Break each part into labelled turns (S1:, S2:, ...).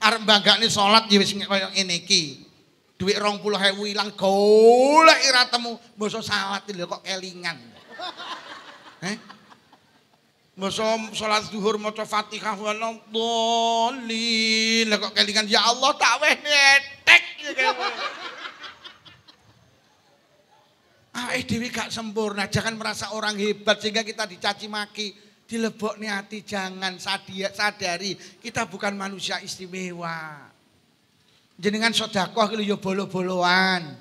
S1: Arep banggakne salat ya wis kaya ngene iki. Dhuwit 20.000 ilang golek ora temu, mbasa salat lho kok kelingan. Mbasa salat zuhur maca Fatihah wa dhalin, lha kok kelingan ya Allah tak weh netek. Dhewe gak sempurna, jangan merasa orang hebat sehingga kita dicaci maki. Dilebokne hati, jangan sadari kita bukan manusia istimewa. Jenengan sedekah iki lho ya bolo-boloan.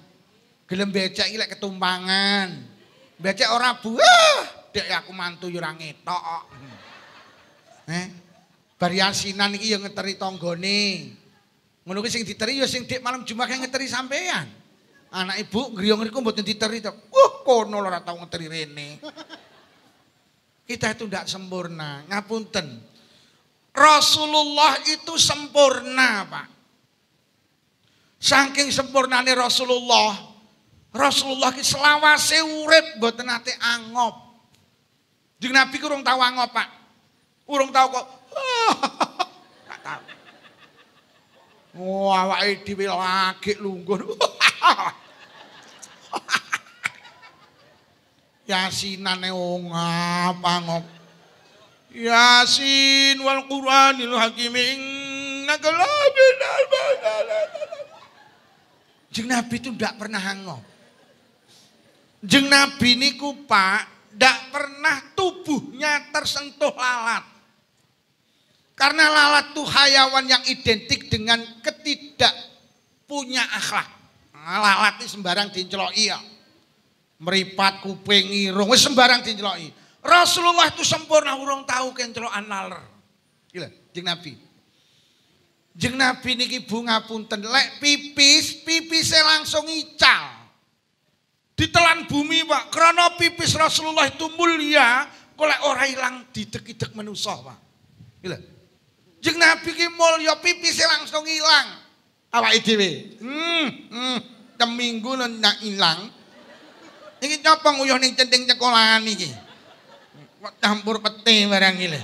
S1: Gelem becek iki lek ketumpangan. Becek ora buah, dek aku mantu ya ora ngetok kok. Bar yasinan iki ya ngeteri tanggane. Ngono kuwi sing diteri ya sing dik malam Jumat ngeteri sampean. Anak ibu griyong niku mboten diteri to. Kono ora tau ngeteri rene. Kita itu tidak sempurna, ngapunten. Rasulullah itu sempurna, Pak. Saking sempurnane Rasulullah ki selawase urip mboten nate angop. Jeung Nabi ku urung tau angop, Pak. Urung tau kok. Gak tau. Oh, awake dhewe lagi lungguh. Yasinane ngap. Yasin wal Qur'anil Hakim innaka laminal mursalin. Jeung Nabi itu ndak pernah ngop. Jeung Nabi niku Pak, ndak pernah tubuhnya tersentuh lalat. Karena lalat itu hayawan yang identik dengan ketidak punya akhlak. Lalat itu sembarang diceloki ya. Meripat, kuping, irung, wis sembarang diceloki. Rasulullah itu sempurna, urung tahu kencelokan laler. Gila, jeung Nabi. Jeung Nabi niki Bu ngapunten, lek pipise langsung ical. Ditelan bumi, Pak. Karena pipis Rasulullah itu mulia, kok lek ora ilang didek-idek manusa, Pak. Gila. Jeung Nabi ki mulya pipise langsung ilang. Awake dhewe. Teminggu ndak ilang. Iki nyopong uyuh ning centing cekolahan iki. Kok campur pete barang iki lho.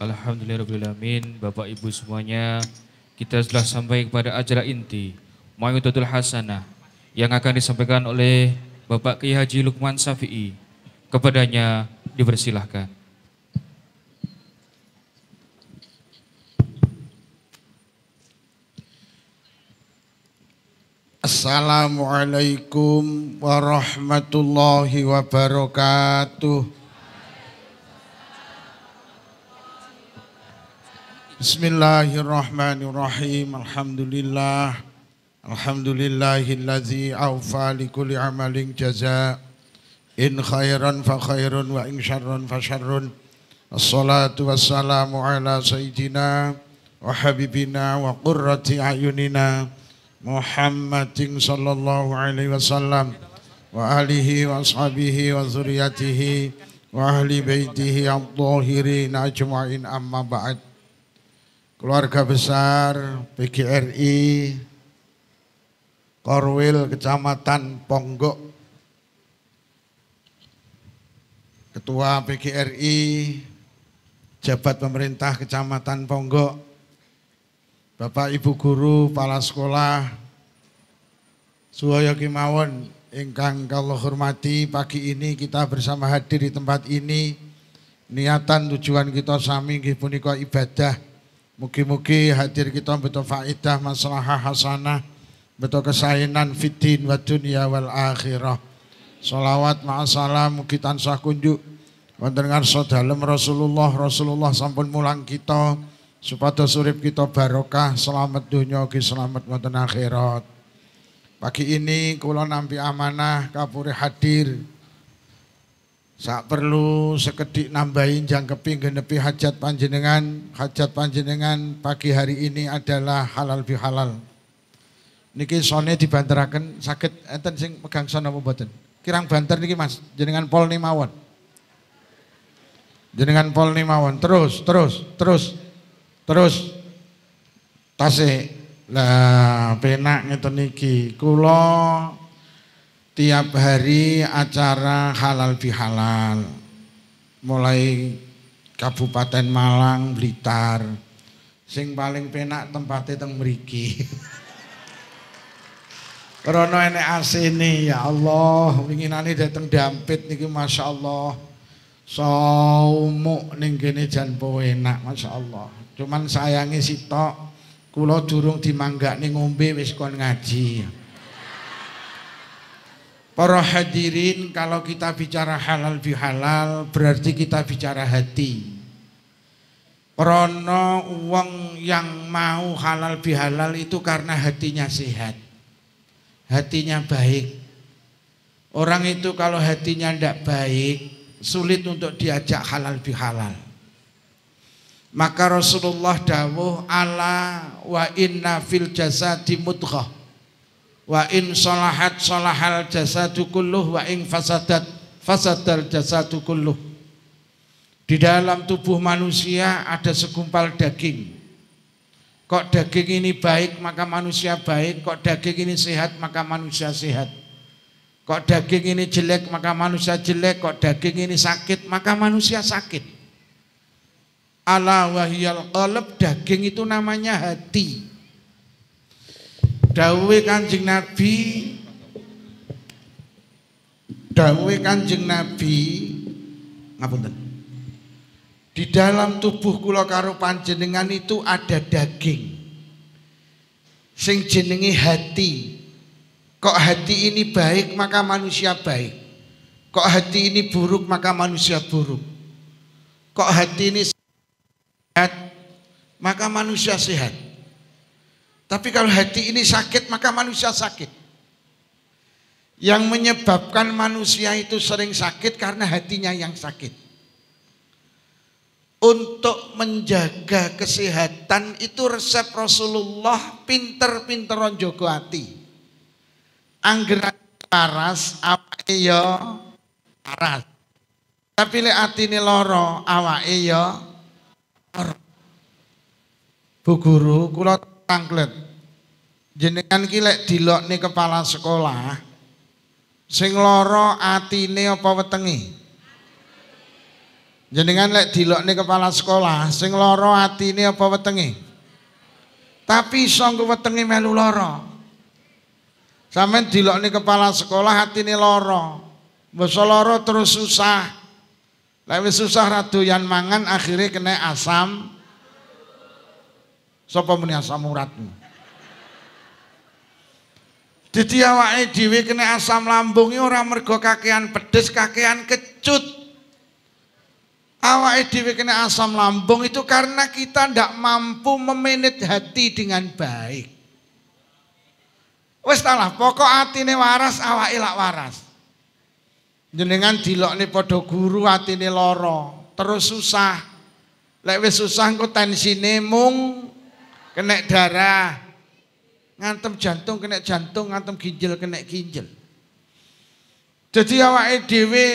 S2: Alhamdulillahirrahmanirrahim. Bapak Ibu semuanya, kita telah sampai kepada acara inti Mau'izatul Hasanah yang akan disampaikan oleh Bapak Kiai Haji Lukman Syafi'i. Kepadanya dipersilahkan.
S1: Assalamualaikum warahmatullahi wabarakatuh. Bismillahirrahmanirrahim. Alhamdulillahillazi awfa likulli amalin jaza. In khairan fa khairun wa in syarran fa syarrun. Assalatu wassalamu ala sayyidina wa habibina wa qurrati ayunina Muhammadin sallallahu alaihi wasallam wa alihi wa ashabihi wa zuriyatihi wa ahli baitihi at-tahirin ajma'in, amma ba'd. Keluarga besar PGRI Korwil Kecamatan Ponggok, Ketua PGRI, Jabat Pemerintah Kecamatan Ponggok, Bapak Ibu Guru, Kepala Sekolah, Suwaya Kimawon ingkang kula hormati, pagi ini kita bersama hadir di tempat ini. Niatan tujuan kita sami nggih punika ibadah. Mugi-mugi hadir kita betul faedah maslahah hasanah, betul kesainan fiddin wa dunya wal akhirah. Sholawat ma'asalam mugi tansah kunjuk wonten ngarsa dalem Rasulullah sampun mulang kita supados urip kita barokah, selamat dunya ugi selamat wonten akhirat. Pagi ini kula nampi amanah kapuri hadir. Sak perlu sekedik nambahin jangkepi genepi hajat panjenengan. Hajat panjenengan pagi hari ini adalah halal bihalal. Niki sone dibanteraken saged enten sing megang son apa mboten? Kirang banter niki Mas, jenengan pol ni mawon. Jenengan pol ni mawon. Terus. Tasik. Lah penak ngeten iki. Kula tiap hari acara halal bihalal. Mulai Kabupaten Malang, Blitar. Sing paling penak tempatnya teng mriki. Rono enek asine ya Allah, winginane dateng Dampit niki masyaallah. Saumuk ning kene jan enak masyaallah. Cuman sayange sitok kula durung dimanggakne ngombe wis kon ngaji. Para hadirin, kalau kita bicara halal bihalal berarti kita bicara hati. Rono wong yang mau halal bihalal itu karena hatinya sehat. Hatinya baik. Orang itu kalau hatinya tidak baik, sulit untuk diajak halal bihalal. Maka Rasulullah dawuh ala wa inna fil jasadi mudghah wa in salahat salahal jasadu kulluh wa in fasadat fasadal jasadu kulluh. Di dalam tubuh manusia ada segumpal daging. Kok daging ini baik maka manusia baik, kok daging ini sehat maka manusia sehat. Kok daging ini jelek maka manusia jelek, kok daging ini sakit maka manusia sakit. Ala wahiyal qalb, daging itu namanya hati. Dawuhe Kanjeng Nabi, ngapunten. Di dalam tubuh kula karo panjenengan itu ada daging sing jenenge hati. Kok hati ini baik maka manusia baik. Kok hati ini buruk maka manusia buruk. Kok hati ini sehat maka manusia sehat. Tapi kalau hati ini sakit maka manusia sakit. Yang menyebabkan manusia itu sering sakit karena hatinya yang sakit. Untuk menjaga kesehatan itu resep Rasulullah, pinter-pinteron jogo hati. Angger waras awake ya waras. Tapi lek atine lara awake ya lara. Bu guru kula tanglet. Jenengan ki lek dilokne kepala sekolah sing lara atine apa wetenge? Jenengan lek dilokne kepala sekolah sing lara atine apa wetenge? Tapi iso engko wetenge melu lara. Sampeyan dilokne kepala sekolah atine lara. Mbok lara terus susah. Lek wis susah ra doyan mangan akhirnya kena asam. Sapa muni asam uratmu? Dadi awake dhewe kena asam lambung ora mergo kakean pedes, kakean kecut. Awake dhewe kena asam lambung itu karena kita tidak mampu memanage hati dengan baik. Wes talah, pokok atine waras, awake lak waras. Jenengan dilokne padha guru atine lara, terus susah. Lek wis susah engko tensine mung kena darah. Ngantem jantung kena jantung, ngantem ginjal kena ginjal. Jadi awake dhewe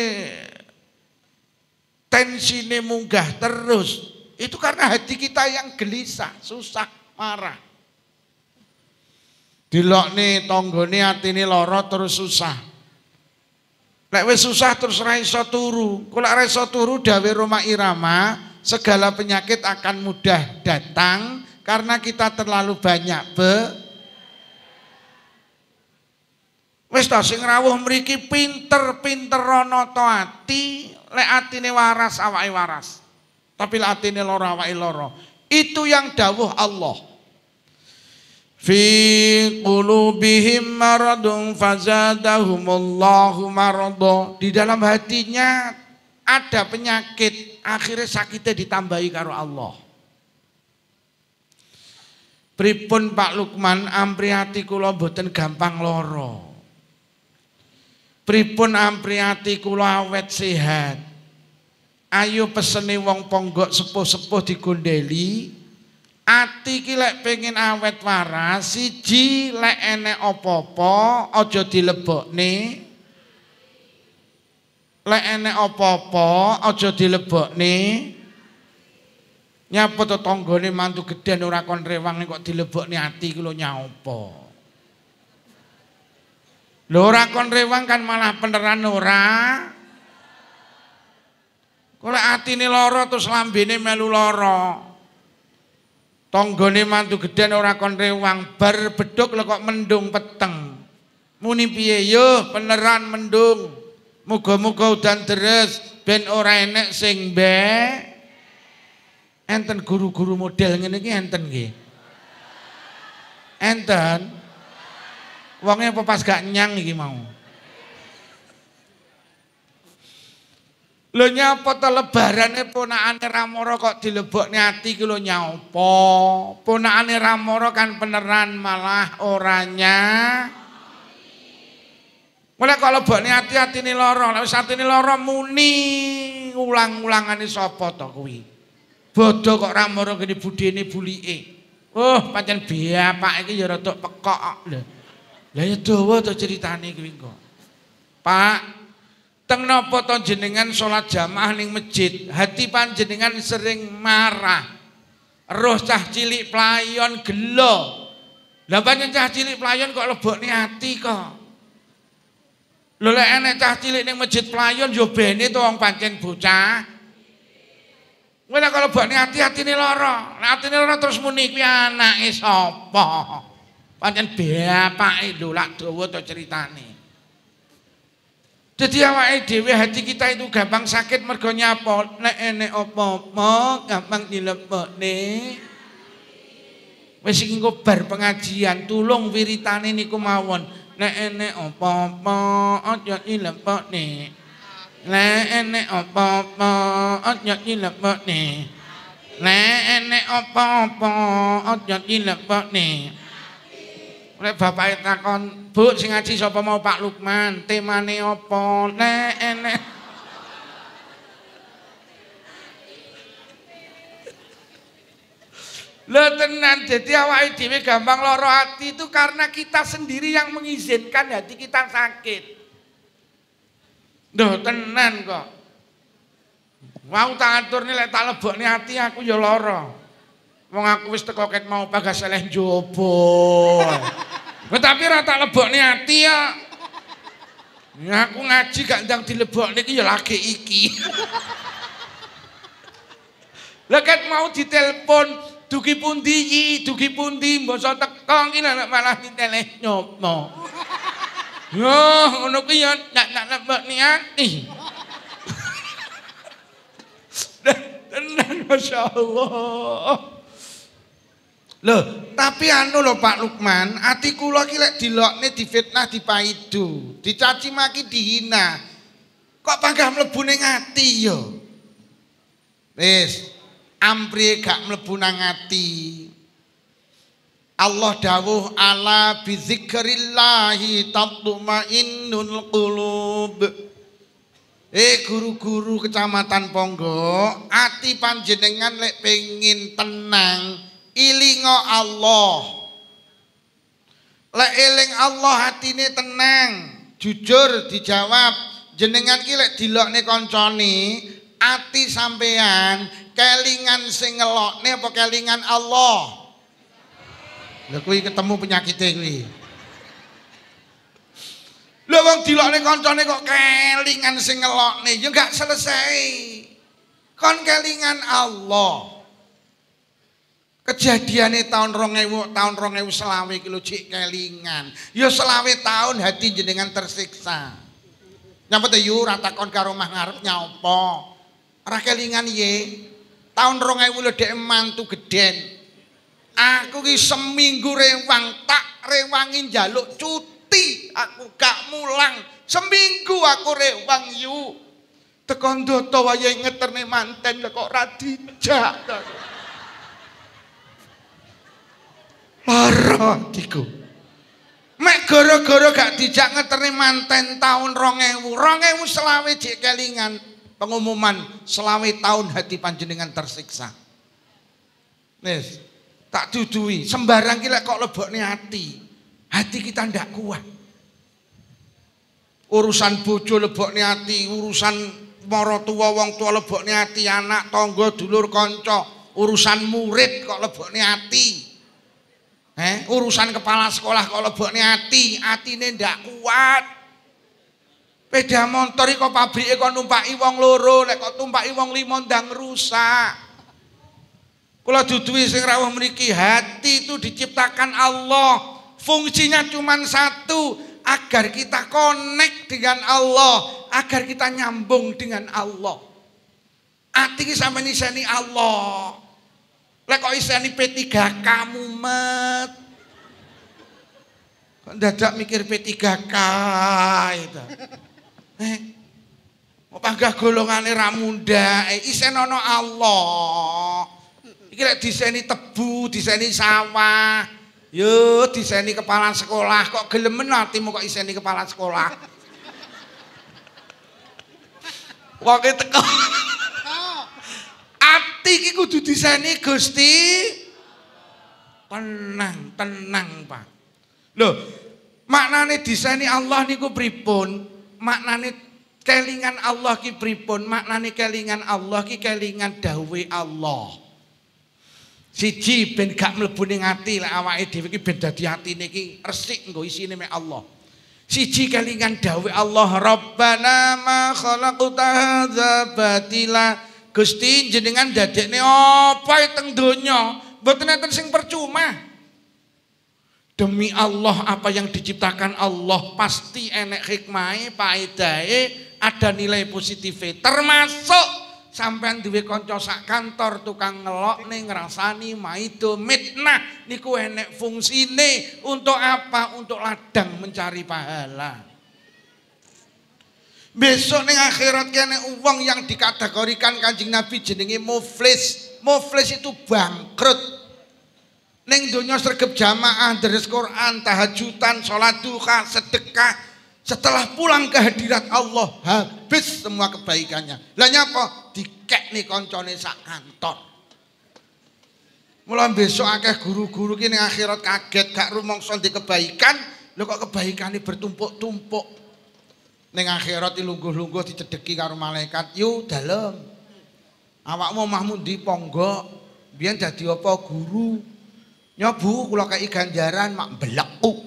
S1: tensine munggah terus. Itu karena hati kita yang gelisah, susah, marah. Dilokne tanggane atine lara terus susah. Lek wis susah terus ra iso turu. Kok lek ra iso turu dawuh Roma Irama, segala penyakit akan mudah datang karena kita terlalu banyak wis ta sing rawuh mriki pinter-pinter ana to ati. Lek atine waras awake waras. Tapi lek atine lara awake lara. Itu yang dawuh Allah. Fi qulubihim maradun fazadahumullahu marada. Di dalam hatinya ada penyakit, akhirnya sakitnya ditambahi karo Allah. Pripun Pak Lukman, ampriati kula mboten gampang lara. Pripun ampriati kula awet sehat. Ayo pesene wong ponggok sepuh-sepuh digondeli. Ati ki lek pengen awet waras, siji lek enek apa-apa aja dilebokne. Lek enek apa-apa aja dilebokne. Nyapa to tanggane mantu gedhen ora kon rewang kok dilebokne ati ku lho nyapa. Lho ora kon rewang kan malah beneran ora. Kok lek atine lara terus lambene melu lara. Tanggane mantu gedhen ora kon rewang bar bedhug lho kok mendung peteng. Muni piye yo beneran mendung. Muga-muga udan deres ben ora enek sing mbek. Enten guru-guru model ngene iki enten nggih. Enten. Wonge apa pas gak nyang iki mau. Lho nyapa to lebarane ponakane Ramara kok dilebokne ati ki lho nyapa. Ponakane Ramara kan beneran malah oranya. Mulai kok lebokne ati-atine lara, lek wis atine lara muni ulang-ulangane sapa to kuwi. Bodho kok Ramara gene budene bulike. Oh, pancen bapak iki ya rada pekok lho. Lah ya dawa to ceritane kuwi kok. Pak, teng napa to jenengan salat jamaah ning masjid, hati panjenengan sering marah. Roh cah cilik playon gelo. Lah pancen cah cilik playon kok lebokne ati kok. Lho lek enek cah cilik ning masjid playon yo bene to wong pancen bocah. Wene kalau lebokne ati-atine lara. Nek atine lara terus muni kuwi anake sapa? Pancen bapake lho lak dawa to ceritane. Jadi awake dhewe hati kita itu gampang sakit mergo nyapa nek enek apa-apa gampang dilebokne. Wis iki engko bar pengajian tulung wiritane niku mawon. Nek enek apa-apa aja dilebokne. Nek enek apa-apa aja dilebokne. Nek enek apa-apa aja dilebokne. Lek bapake takon, "Bu, sing ngaji sapa mau Pak Lukman? Temane apa?" Nek enek lho tenan, jadi awake dhewe gampang lara ati itu karena kita sendiri yang mengizinkan hati kita sakit. Duh tenan kok. Wau tak aturne lek tak lebokne ati aku ya lara. Wong aku wis teko ket mau bagas eleh njobo. Tapi ora tak lebokne ati ya. Ya aku ngaji gak ndang dilebokne iki ya lagi iki. Lah ket mau ditelepon dugi pundi mbasa teko iki malah diteleh nyopo. Yo ngono kuwi ya nak lebokne ati. Tenan masyaallah. Loh, tapi anu lho Pak Lukman, ati kula iki lek dilokne difitnah dipaidu, dicaci maki dihina. Kok panggah mlebu ning ati yo? Wis, ampriye gak mlebu nang ati. Allah dawuh ala bizikrillahi tatmainnul qulub. Guru-guru kecamatan Ponggo, ati panjenengan lek pengin tenang ilingo Allah. Lek eling Allah hatine tenang, jujur dijawab. Jenengan ki lek dilokne kancane, ati sampean kelingan sing ngelokne apa kelingan Allah? Lha kuwi ketemu penyakite kuwi. Lha wong dilokne kancane kok kelingan sing ngelokne, ya gak selesai. Kon kelingan Allah. Kejadiannya tahun 2000 ki lho cik kelingan. Ya 20 tahun hati jenengan tersiksa. Nyapa to yu ora takon karo omah ngarep nyapa. Ora kelingan ye. Tahun 2000 lho dhek mantu gedhen. Aku ki seminggu rewang tak rewangi njaluk cuti. Aku gak mulang. Seminggu aku rewang yu. Tekan ndoto wayahe ngeterne manten kok ora dijak. Lara diku. Mek gara-gara gak dijak ngeterne manten tahun 2000 selawe jek kelingan pengumuman 20 tahun hati panjenengan tersiksa. Wis, tak dudui sembarang ki lek kok lebokne hati kita ndak kuat. Urusan bojo lebokne hati, urusan mara tuwa wong tua lebokne hati, anak tangga dulur kanca urusan murid kok lebokne ati. Urusan kepala sekolah kok lebokne ati, atine ndak kuat. Sepeda motor kok pabrike kok numpaki wong loro, lek kok tumpaki wong 5 ndang rusak. Kula duduhi sing rawuh mriki, hati itu diciptakan Allah. Fungsinya cuma satu, agar kita connect dengan Allah, agar kita nyambung dengan Allah. Ati ki sampe niseni Allah. Lek kok iseni P3K mumet. Kok dadak mikir P3K itu. Mau panggah golongane ra mundhak, isen ana Allah. Iki lek diseni tebu, diseni sawah. Yo diseni kepala sekolah, kok gelemen atimu kok iseni kepala sekolah. Wong e teko. Ati iki kudu diseni Gusti. Tenang, tenang, Pak. Loh, maknane diseni Allah niku pripun? Maknane kelingan Allah ki pripun? Maknane kelingan Allah ki kelingan dawuhe Allah. Siji ben gak mlebu ning ati lek awake dhewe iki ben dadi atine iki resik nggo isine mek Allah. Siji kelingan dawuh Allah, Rabbana ma khalaqta hadza batila. Gusti jenengan dadekne apa teng donya? Mboten enten sing percuma. Demi Allah apa yang diciptakan Allah pasti enek hikmahe, paedahe, ada nilai positifnya. Termasuk sampean duwe kanca sak kantor tukang ngelok ning ngrasani maido mitnah niku enek fungsine untuk apa? Untuk ladang mencari pahala. Besok ning akhirat kene wong yang dikategorikan Kanjeng Nabi jenenge muflis. Muflis itu bangkrut. Ning donya sregep jamaah, deres Quran, tahajudan, salat duha, sedekah. Setelah pulang ke hadirat Allah habis semua kebaikannya. Lah nyapa? Dikekne kancane sak kantor. Mula besok akeh guru-guru ki ning akhirat kaget gak rumangsa ndek kebaikan, lho kok kebaikane bertumpuk-tumpuk. Ning akhirat dilungguh-lungguh dicedheki karo malaikat, "Yu dalem. Awakmu omahmu ndi ponggo? Biyen dadi apa guru? Nyobu kula kei ganjaran mak mbleku."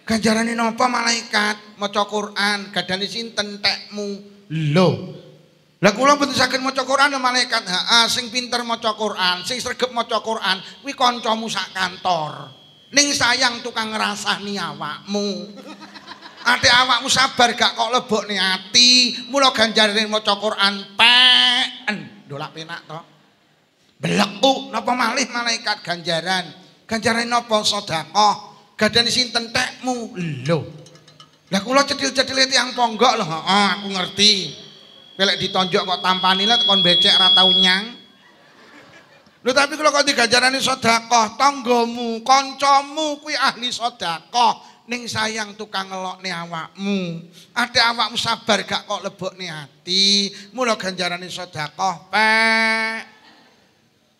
S1: Ganjarane napa malaikat? Maca Quran, gadane sinten tekmu? Lho. Lah kula mboten saged maca Quran malaikat. Heeh, sing pinter maca Quran, sing sregep maca Quran kuwi kancamu sak kantor. Ning sayang tukang ngrasani awakmu. Ate awakmu sabar gak kok lebokne ati, mula ganjarane maca Quran peken. Ndolak penak to. Bleku napa malih malaikat ganjaran. Ganjarane napa? Sedekah. Gadane sinten tekmu? Lho. Lah kula cedhil-cedhil tiyang ponggok lho, heeh aku ngerti. Pelek ditonjok kok tampani lah kon becek ra tau nyang. Lho tapi kula kok diganjarane sedekah, tanggamu, kancamu kuwi ahli sedekah. Ning sayang tukang ngelokne awakmu. Ate awakmu sabar gak kok lebokne ati, mula ganjarane sedekah pek.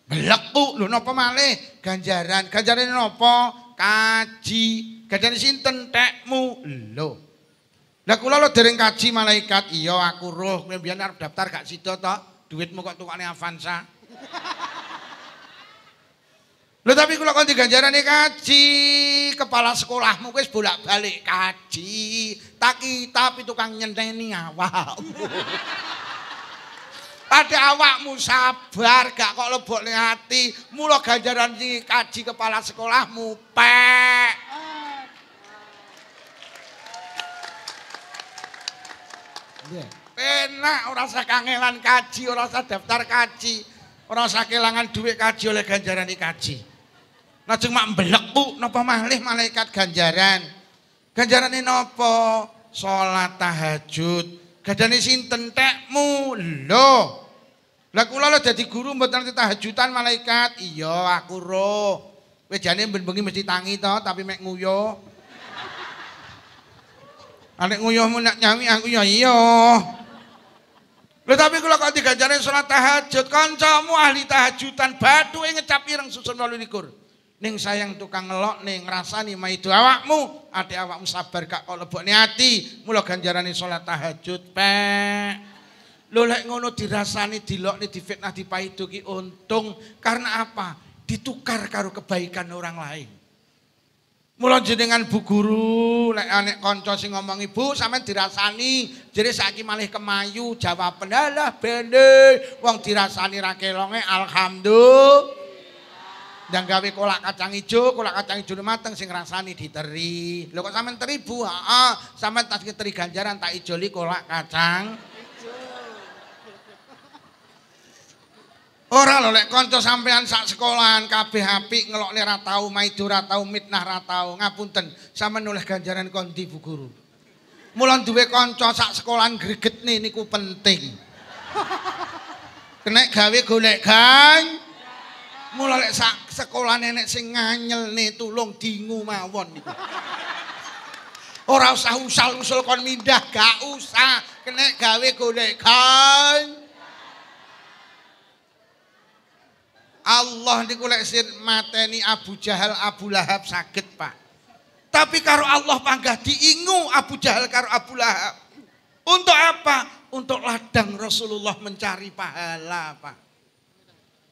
S1: Bleku lho napa malih ganjaran? Ganjarane napa? Kaji. Ganjarane sinten tekmu? Lho. Lah kula lho dereng kaji malaikat. Iya aku roh, kowe mbiyen arep daftar gak sida to? Duitmu kok tukane Avanza. Lho tapi kula kon diganjarane kaji, kepala sekolahmu wis bolak-balik kaji. Tak tapi tukang nyenteni awakmu. Ade awakmu sabar gak kok lebokne ati, mula ganjaran iki kaji kepala sekolahmu pek. Enak ora usah kangelan kaji, ora usah daftar kaji, ora usah kelangan duit kaji oleh ganjaran iki kaji. Lajeng mak mbleku napa malih malaikat ganjaran. Ganjarane napa? Salat tahajud. Gadane sinten tekmu? Lho. Lah kula lho dadi guru mboten tahajudan malaikat. Iya aku roh. Kowe jane ben-bengi mesti tangi to, tapi mek nguyuh. Nek nguyuhmu nak nyawi aku ya iya. Lho tapi kula kok diganjarane salat tahajud, kancamu ahli tahajudan bathuke ngecap ireng susun 28. Ning sayang tukang ngelok ning ngrasani maido awakmu, ate awakmu sabar gak kok lebokne ati, mula ganjarane salat tahajud pek. Lho lek ngono dirasani, dilokne, difitnah, dipaido ki untung. Karena apa? Ditukar karo kebaikan orang lain. Mula jenengan Bu Guru, lek anek kanca sing ngomong Ibu sampean dirasani, jere saiki malih kemayu, jawab pendalah bene, wong dirasani ra kelonge alhamdulillah. Ndang gawe kolak kacang ijo mateng sing rasani diteri. Lho kok sampean teri Bu? Heeh, sampean tas teri ganjaran tak ijoli kolak kacang. Ora lho lek kanca sampean sak sekolahan kabeh apik ngelokne ra tau, maido ra tau, mitnah ra tau. Ngapunten, sampean oleh ganjaran kondi Bu Guru. Mula duwe kanca sak sekolahan gregetne niku penting. Kenek gawe golek gang. Mula lek sak sekolahan enek sing nganyelne tulung dingu mawon niku. Ora usah usul-usul kon mindah, gak usah. Kenek gawe golek gang. Allah niku lek sir mateni Abu Jahal, Abu Lahab saged, Pak. Tapi karo Allah panggah diingu Abu Jahal karo Abu Lahab. Untuk apa? Untuk ladang Rasulullah mencari pahala, Pak.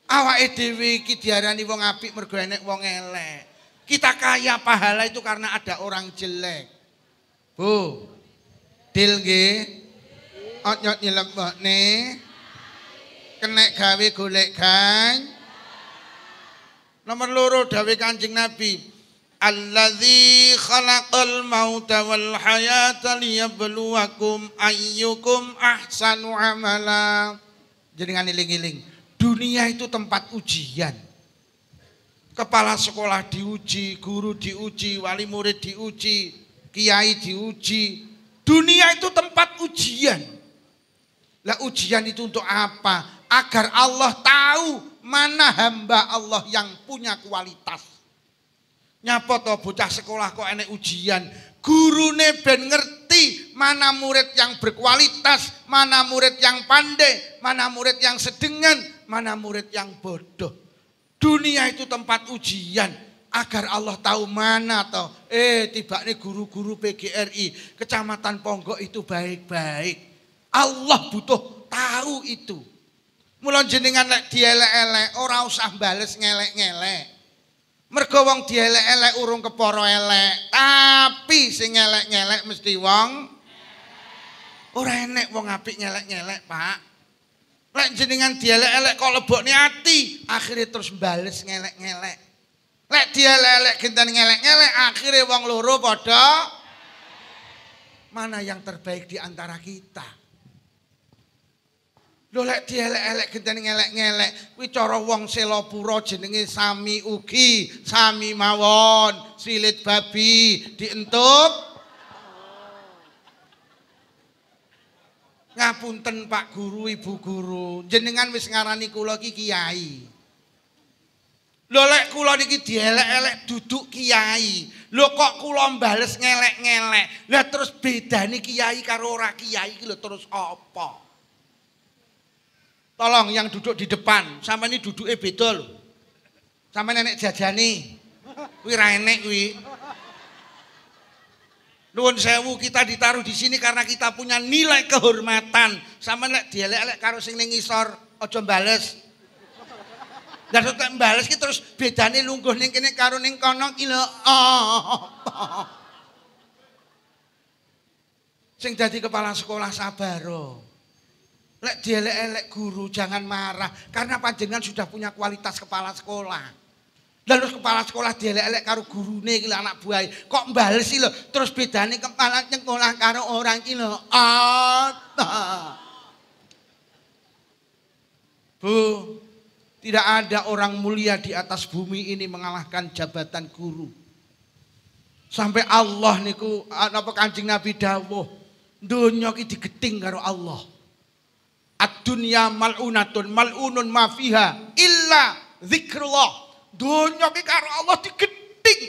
S1: Awake dhewe iki diarani wong apik mergo enek wong elek. Kita kaya pahala itu karena ada orang jelek. Bu. Dil nggih. Onyot nyelebokne. Kenek gawe golek gang. Nomor loro dawuh Kanjeng Nabi, allazi khalaqal mauta wal hayata liyabluwakum ayyukum ahsanu amala. Jenengan eling-eling, dunia itu tempat ujian. Kepala sekolah diuji, guru diuji, wali murid diuji, kiai diuji. Dunia itu tempat ujian. Lah ujian itu untuk apa? Agar Allah tahu mana hamba Allah yang punya kualitas. Nyapa to bocah sekolah kok enek ujian. Gurune ben ngerti mana murid yang berkualitas, mana murid yang pandai, mana murid yang sedengan, mana murid yang bodoh. Dunia itu tempat ujian agar Allah tahu mana toh. Tiba nih guru-guru PGRI Kecamatan Ponggok itu baik-baik. Allah butuh tahu itu. Mula jenengan lek dielek-elek ora usah bales ngelek-ngelek. Mergo wong dielek-elek urung kepara elek, tapi sing ngelek-ngelek mesti wong ora enek wong apik ngelek-ngelek, Pak. Lek jenengan dielek-elek kok lebokne ati, akhirnya terus bales ngelek-ngelek. Lek dielek-elek genten ngelek-ngelek, akhirnya wong loro padha mana yang terbaik di antara kita? Lho lek dielek-elek genten ngelek-ngelek kuwi cara wong Selapura jenenge sami ugi, sami mawon, silit babi dientup. Ngapunten Pak Guru, Ibu Guru, jenengan wis ngarani kula iki kiai. Lho lek kula niki dielek-elek duduk kiai. Lho kok kula mbales ngelek-ngelek. Lah terus bedane kiai karo ora kiai iki lho terus apa? Tolong yang duduk di depan, sama ini duduknya beda loh. Sama nenek jajani, kuwi ra enek kuwi. Nuwun sewu kita ditaruh di sini karena kita punya nilai kehormatan. Sama nek dielek-elek karo sing ning ngisor aja mbales. Lah nek mbales ki terus bedane lungguh ning kene karo ning kono ki lho. Sing dadi kepala sekolah sabar. Lek dielek-elek guru jangan marah karena panjenengan sudah punya kualitas kepala sekolah. Lalu kepala sekolah dielek-elek karo gurune iki anak buah. Kok mbales sih lho terus bedane kepala sekolah karo orang iki lho. Bu, tidak ada orang mulia di atas bumi ini mengalahkan jabatan guru. Sampai Allah niku napa Kanjeng Nabi dawuh, donya iki digething karo Allah. Ad-dunya mal'unatun mal'unun ma fiha illa zikrullah. Donya ki karo Allah digething.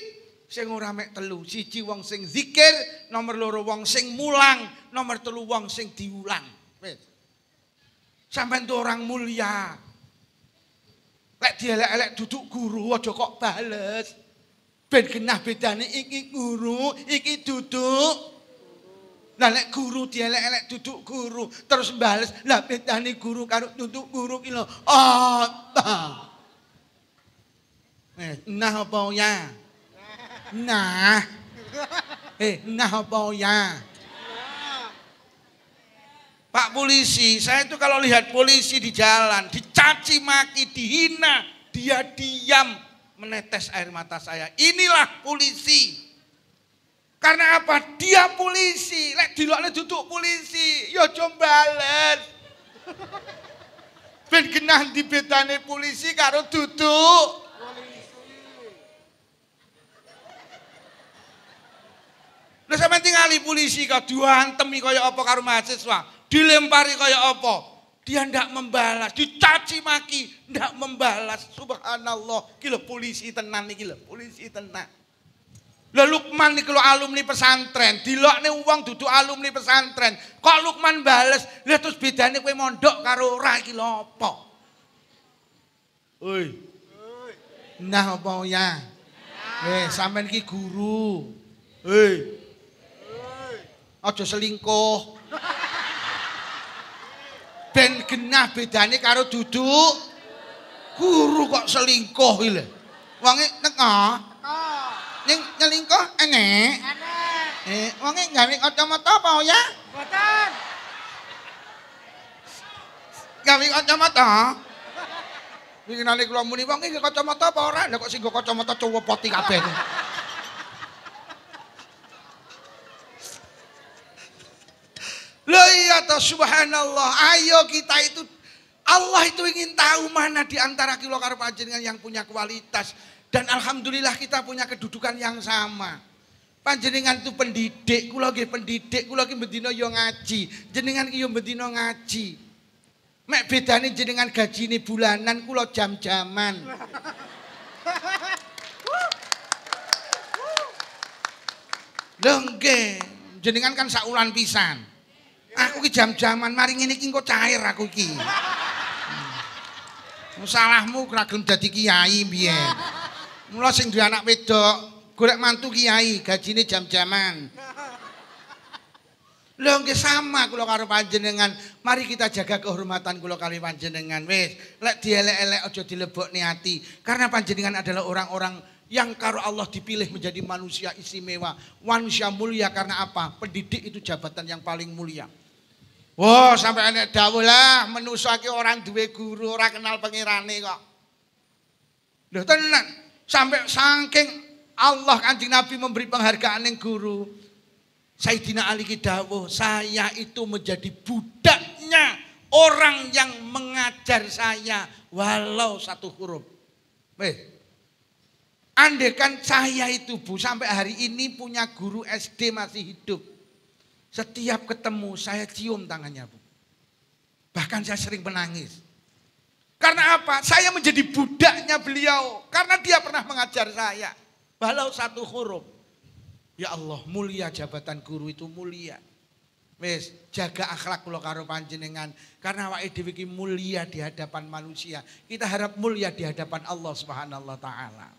S1: Sing ora mek telu, siji wong sing zikir, nomor loro wong sing mulang, nomor telu wong sing diulang. Wis. Sampeyan tuh orang mulia. Lek dielek-elek duduk guru aja kok bales. Ben genah bedane iki guru, iki duduk. Lah lek guru dielek-elek duduk guru terus bales, lah bedane guru karo duduk guru ki lho. Apa? Nah apa ya? Nah. Nah apa ya? Pak polisi, saya itu kalau lihat polisi di jalan, dicaci maki, dihina, dia diam, menetes air mata saya. Inilah polisi. Karena apa? Dia polisi. Lek dilokne duduk polisi, ya aja bales. Ben genah ndi bedane polisi karo duduk lha sampeyan tingali polisi kok diantemi kaya apa karo mahasiswa, dilempari kaya apa. Dia ndak membalas, dicaci maki, ndak membalas. Subhanallah, iki lho polisi tenan iki lho, polisi tenan. Lah Lukman iki lho alumni pesantren, dilokne wong duduk alumni pesantren. Kok Lukman bales? Lah terus bedane kowe mondok karo ora iki lho apa? Oi. Nah apa ya? Sampean iki guru. Hei. Aja selingkuh. Ben genah bedane karo duduk guru kok selingkuh iki lho. Wonge teko. Ning nyelingkuh enek. Wonge gawe kacamata apa ya? Mboten. Gawe kacamata. Winginane kula muni wong iki kacamata apa ora? Lah kok sing nggo kacamata cuwepoti kabeh. Loh iya toh subhanallah. Ayo kita itu Allah itu ingin tahu mana di antara kula karo panjenengan yang punya kualitas. Dan alhamdulillah kita punya kedudukan yang sama. Panjenengan itu pendidik, kula nggih pendidik, kula iki bendina yo ngaji, jenengan iki yo bendina ngaji. Mek bedane jenengan gajine bulanan, kula jam-jaman. Lho nggih, jenengan kan saulan pisan. Aku ki jam-jaman, mari ngene iki engko cair aku iki. Salahmu ora gelem dadi kiai biyen. Mula sing duwe anak wedok, golek mantu kiai, gajine jam-jaman. Lho nggih sama kula karo panjenengan. Mari kita jaga kehormatan kula karo panjenengan. Wis, lek dielek-elek aja dilebokne ati. Karena panjenengan adalah orang-orang yang karo Allah dipilih menjadi manusia istimewa, manusia mulia karena apa? Pendidik itu jabatan yang paling mulia. Wah, sampai enek dawuh lah, manusa ki orang duwe guru, ora kenal pengirane kok. Lho tenan. Sampai saking Allah Kanjeng Nabi memberi penghargaan yang guru. Sayyidina Ali ki dawuh, saya itu menjadi budaknya orang yang mengajar saya walau satu huruf. Andaikan saya itu Bu sampai hari ini punya guru SD masih hidup. Setiap ketemu saya cium tangannya Bu. Bahkan saya sering menangis. Karena apa? Saya menjadi budaknya beliau. Karena dia pernah mengajar saya. Walau satu huruf. Ya Allah, mulia jabatan guru itu mulia. Wes, jaga akhlak kula karo panjenengan. Karena awake dhewe iki mulia di hadapan manusia. Kita harap mulia di hadapan Allah Subhanahu wa taala.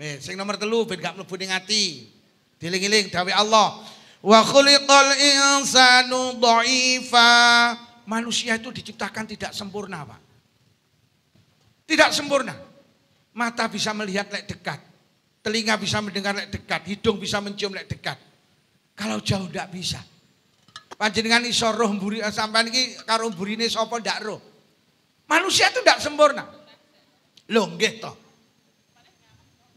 S1: Wes, sing nomor 3 ben gak mlebu ning ati. Diling-iling dawuh Allah. Wa khuliqal insanu dha'ifa. Manusia itu diciptakan tidak sempurna, Pak. Tidak sempurna. Mata bisa melihat lek dekat. Telinga bisa mendengar lek dekat. Hidung bisa mencium lek dekat. Kalau jauh tidak bisa. Panjenengan iso roh mburi sampean iki karo mburine sapa ndak roh. Manusia itu tidak sempurna. Lho nggih to.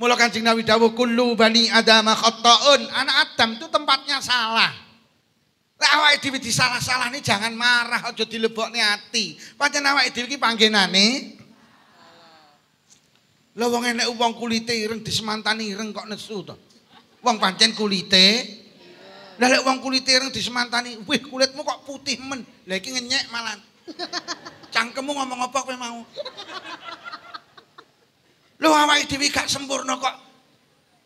S1: Mula Kanjeng Nabi dawuh kullu bani adama khata'un. Anak Adam itu tempatnya salah. Lek awake dhewe disalah-salahne jangan marah, aja dilebokne ati. Pancen awake dhewe iki panggenane lha wong enek wong kulite ireng disemantani ireng kok nesu to. Wong pancen kulite. Lah lek wong kulite ireng disemantani, "Wih, kulitmu kok putih men." Lah iki ngenyek malah. Cangkemmu ngomong apa kowe mau? Lho awake dhewe gak sempurna kok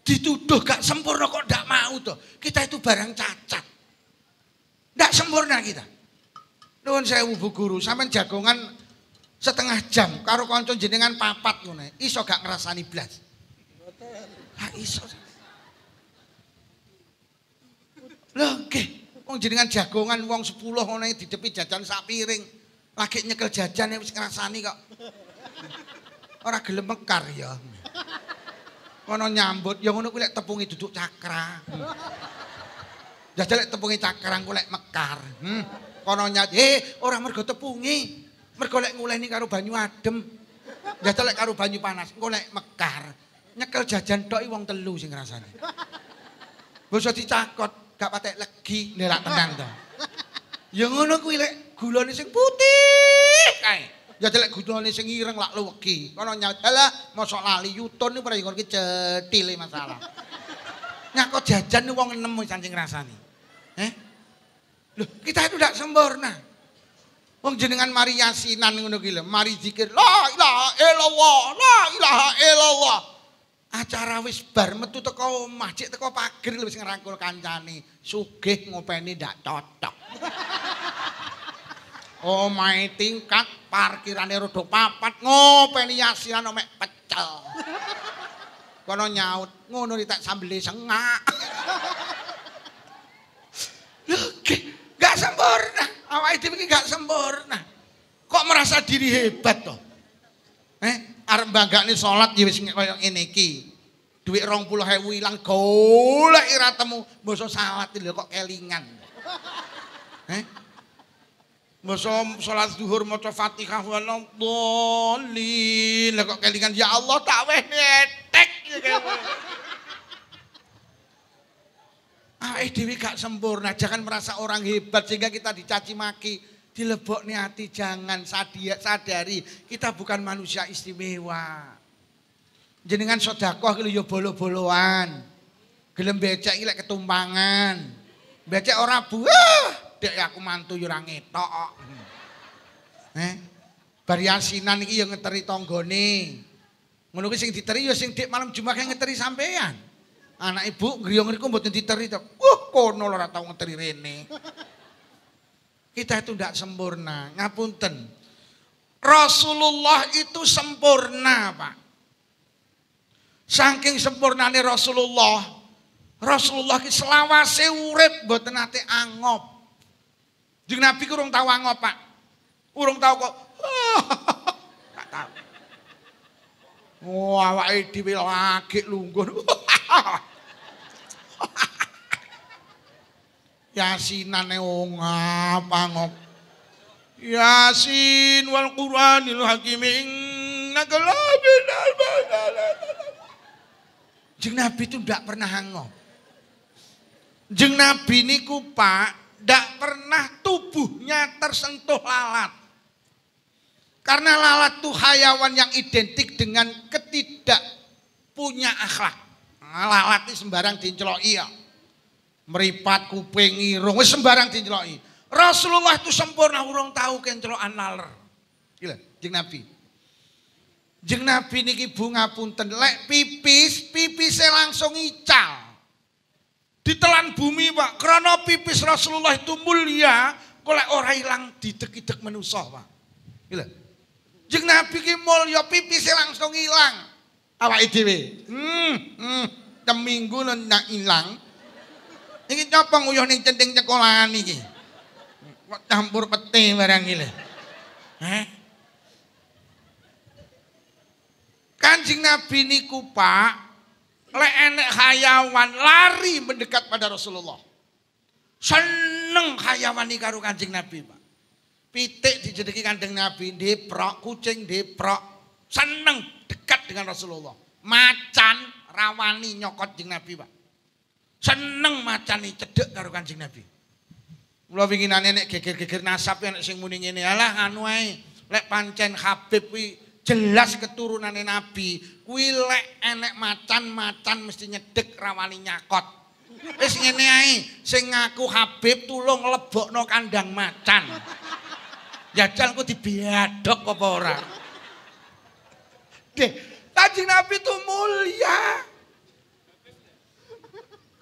S1: dituduh gak sempurna kok ndak mau to. Kita itu barang cacat. Ndak sempurna kita. Nuwun sewu Bu Guru, sampean jagongan setengah jam karo kanca jenengan 4 ngono. Iso gak ngrasani blas? Ha iso. Lho nggih, Wong jenengan jagongan wong 10 ngono didepi jajan sak piring. Lagi nyekel jajan wis ngrasani kok. Ora gelem mekar ya. Kono nyambut ya ngono kuwi lek tepungi duduk cakra. Jajal lek tepungi cakra engko lek mekar. Kono nyat, ora mergo tepungi. Mergo lek nguleni karo banyu adem. Jajal lek karo banyu panas engko lek mekar. Nyekel jajan tok wong 3 sing ngrasani. Basa dicakot gak patek legi nelak tenang to. Ya ngono kuwi lek gulane sing putih kae. Ya jelek gulane sing ireng lak luwegi. Kono nyadalah mosok lali yutun iki ngono iki cethile masalah. Nyakot jajan wong 6 saking rasane. Loh, kita itu tidak sempurna. Wong jenengan mari yasinan ngono ki lho, mari zikir la ilaha illallah, la ilaha illallah. Acara wis bar metu teko masjid teko pager wis ngrangkul kancane. Sugih ngopeni ndak cocok. Omahe tingkat parkirane rodok papat ngopeni yasinan mek pecel. Kono nyaut, ngono tak sambele sengak. Lho, gak sempurna. Awake dhewe iki gak sempurna. Kok merasa diri hebat toh? Arep banggane salat ya wis koyo ngene iki. Dhuwit 20.000 ilang golek ira temu, mbasa salat lho kok kelingan. Mbasa salat zuhur maca Fatihah waladzallin, lha kok kelingan ya Allah tak weh netek. Dhewe gak sempurna, jangan merasa orang hebat sehingga kita dicaci maki. Dilebokne hati, jangan sadari kita bukan manusia istimewa. Jenengan sedekah iki lho ya bolo-boloan. Gelem becek iki lek ketumpangan. Becek ora buah, dek aku mantu ya ora ngetok kok. Bar yasinan iki ya ngeteri tanggane. Ngono kuwi sing diteri ya sing dik malam Jumat ngeteri sampean. Anak ibu griyong niku mboten diteri to. Kono ora tau ngeteri rene. Kita itu tidak sempurna, ngapunten. Rasulullah itu sempurna, Pak. Saking sempurnane Rasulullah ki selawase urip mboten nate angop. Jeung Nabi ku urung tau angop, Pak. Urung tau kok. Gak tau. Awake dhewe lagi lungguh. Yasinane wong ngop. Yasin wal Qur'anil Hakim innaka laminal mursalin. Jeung Nabi itu ndak pernah ngop. Jeung Nabi niku Pak, ndak pernah tubuhnya tersentuh lalat. Karena lalat itu hayawan yang identik dengan ketidak punya akhlak. Lalat itu sembarang diceloki ya. Meripat kuping irung wis sembarang diceloki. Rasulullah itu sempurna, urung tahu kencelokan laler. Gila, jeung Nabi. Jeung Nabi niki Bu ngapunten, lek pipise langsung ical. Ditelan bumi, Pak. Karena pipis Rasulullah itu mulia, kok lek ora ilang didek-idek manusa, Pak. Gila. Jeung Nabi ki mulya pipise langsung ilang. Awake dhewe. Teminggu nak ilang. Iki napa nguyuh ning centing sekolahan iki? Kok campur pete barang iki lho. Kanjeng Nabi niku Pak, lek enek hayawan lari mendekat pada Rasulullah. Seneng hayawan iki karo Kanjeng Nabi, Pak. Pitik dijedeki Kanjeng Nabi, deprok, kucing deprok. Seneng dekat dengan Rasulullah. Macan rawani nyokot Kanjeng Nabi, Pak. Seneng macane cedhek karo Kanjeng Nabi. Mula winginane nek geger-geger nasab nek sing muni ngene, alah anu ae, lek pancen Habib kuwi jelas keturunane Nabi, kuwi lek enek macan mesti nyedhek rawani nyakot. Wis ngene ae, sing ngaku Habib tulung lebokno kandang macan. Jajal ku dibiadok apa ora? Kanjeng Nabi itu mulia.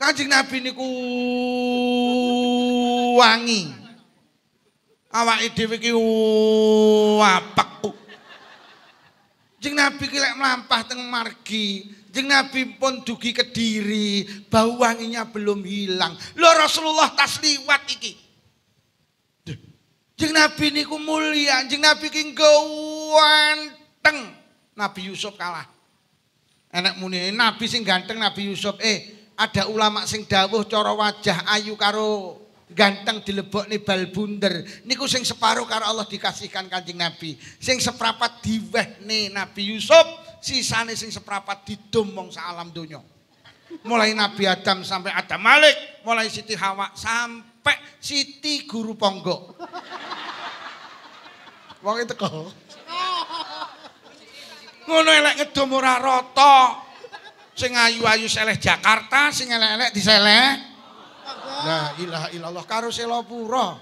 S1: Kanjeng Nabi niku wangi. Awake dhewe ki apek. Kanjeng Nabi ki lek mlampah teng margi, Jeng Nabi pun dugi Kediri, bau wanginya belum hilang. Lho Rasulullah tas liwat iki. Jeng Nabi niku mulia, jeng Nabi ki ganteng. Nabi Yusuf kalah. Enak muni Nabi sing ganteng Nabi Yusuf. Ada ulama sing dawuh cara wajah ayu karo ganteng dilebokne bal bunder. Niku sing separuh karo Allah dikasihkan Kanjeng Nabi. Sing seprapat diwehne Nabi Yusuf, sisane sing seprapat didom salam donya. Mulai Nabi Adam sampai Adam Malik, mulai Siti Hawa sampai Siti Guru Ponggo. Wong itu kok. Ngono elek ngedom ora rata. Sing ayu-ayu seleh Jakarta, sing elek-elek diseleh. La ilaha illallah karo Selopuro.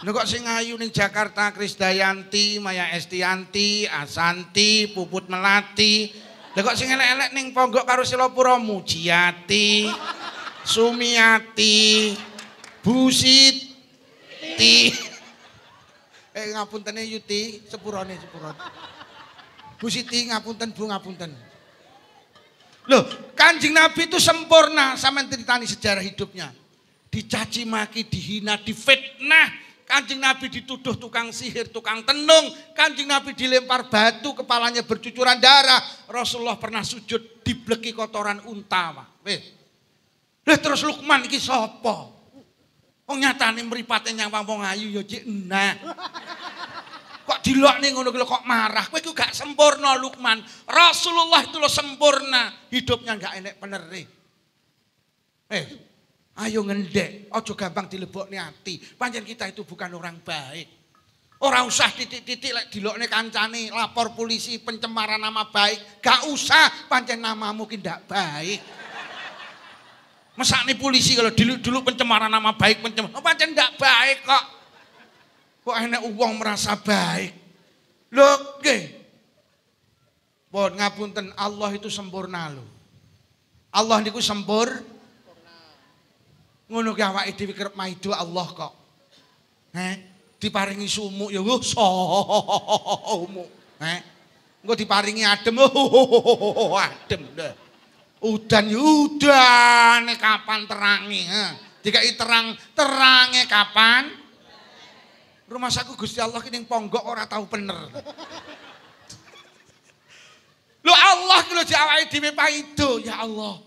S1: Lha kok sing ayu ning Jakarta Krisdayanti, Maya Estianti, Asanti, Puput Melati. Lha kok sing elek-elek ning Ponggok karo Selopuro Mujiati, Sumiati, Busiti. Ngapunten Yuti, sepurone. Bu Siti ngapunten Bu ngapunten. Loh, Kanjeng Nabi itu sempurna, sampean ceritani sejarah hidupnya. Dicaci maki, dihina, difitnah. Kanjeng Nabi dituduh tukang sihir, tukang tenung. Kanjeng Nabi dilempar batu, kepalanya bercucuran darah. Rasulullah pernah sujud dibleki kotoran unta, Pak. Lah terus Lukman iki sapa? Wong nyatane mripate nyang wong ayu ya cek enak. Kok dilokne ngono ki kok marah. Kowe iku gak sempurna Lukman. Rasulullah itu lo sempurna, hidupnya gak enek penere. Ayo ngendek, aja gampang dilebokne ati. Pancen kita itu bukan orang baik. Ora usah titik-titik lek dilokne kancane, lapor polisi pencemaran nama baik. Gak usah, pancen namamu ki ndak baik. Mesakne polisi kalau dulu pencemaran nama baik, pancen ndak baik kok. Kok enak uang merasa baik. Lho nggih. Pun ngapunten Allah itu sempurna lho. Allah niku sempurna. Ngono ki awake dhewe kerep maido Allah kok. Diparingi sumuk ya sumuk. Engko diparingi adem adem. Udan ya udane kapan terangi. Dikai terange kapan? Rumah saku Gusti Allah ki ning Ponggok ora tahu bener. Lho Allah ki lho awake dhewe paido ya Allah.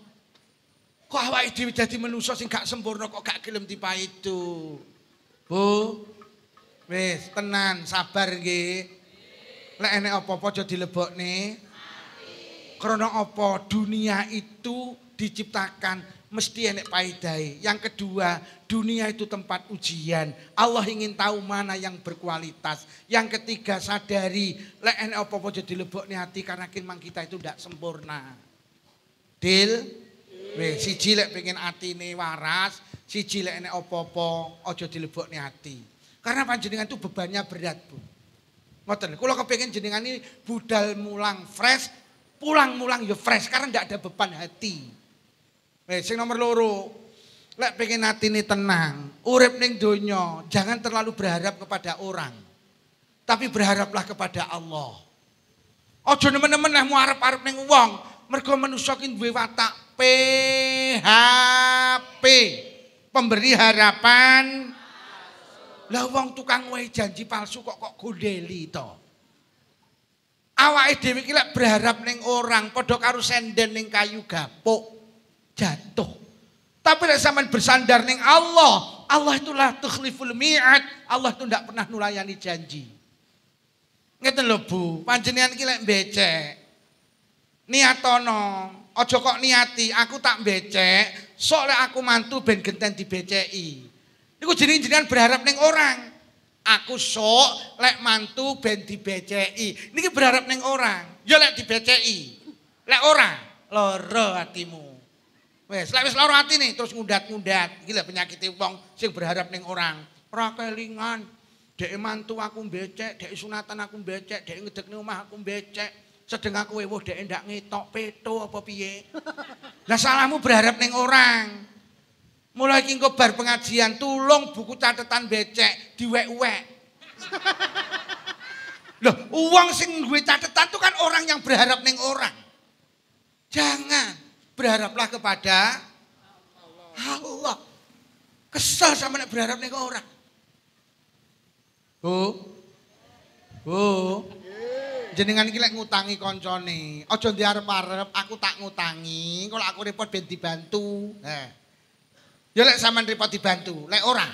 S1: Kok awake dhewe dadi manusa sing gak sempurna kok gak gelem dipaido. Bu. Wis tenan sabar nggih. Lek enek apa-apa aja dilebokne. Karena apa? Dunia itu diciptakan mesti enek paedahe. Yang kedua, dunia itu tempat ujian. Allah ingin tahu mana yang berkualitas. Yang ketiga, sadari lek enek apa-apa aja dilebokne hati karena memang kita itu ndak sempurna. Deal? Wis siji lek pengen atine waras, siji lek enek apa-apa aja dilebokne hati. Karena panjenengan itu bebannya berat, Bu. Ngoten, kula kepengin jenengan ini budal mulang fresh, pulang mulang ya fresh karena ndak ada beban hati. Sing nomor loro, lek pengen atine tenang, urip ning donya, jangan terlalu berharap kepada orang. Tapi berharaplah kepada Allah. Aja nemen-nemen lah arep-arep ning wong, mergo manusa ki duwe watak PHP, pemberi harapan. Lah wong tukang wehi janji palsu kok gondeli to. Awake dhewe ki lek berharap ning orang, padha karo senden ning kayu gapuk. Jatuh. Tapi lek sampean bersandar ning Allah, Allah itu la tukhliful mi'ad. Allah itu ndak pernah nulayani janji. Ngeten lho Bu, panjenengan iki lek becek. Niatono, aja kok niati aku tak becek, sok lek aku mantu ben genten dibeceki. Niku jenengan berharap ning orang. Aku sok lek mantu ben dibeceki. Niki berharap ning orang. Ya lek dibeceki. Lek ora, lara atimu. Wes lara atine terus ngundat-ngundat. Iki lho penyakit wong sing berharap ning orang. Ora kelingan. Dek mantu aku becek, dek sunatan aku becek, dek ngedekne omah aku becek. Sedeng aku ewuh dek ndak ngetok peto apa piye. Lah salahmu berharap ning orang. Mulai iki engko bar pengajian tulung buku catatan becek diwek-wek. Loh, uang sing duwe catatan itu kan orang yang berharap ning orang. Jangan. Berharaplah kepada Allah. Kesel sama nek berharap ning orang. Jenengan iki lek ngutangi koncone, aja diarep-arep aku tak ngutangi, kalau aku repot ben dibantu. Ya lek sampean repot dibantu, lek ora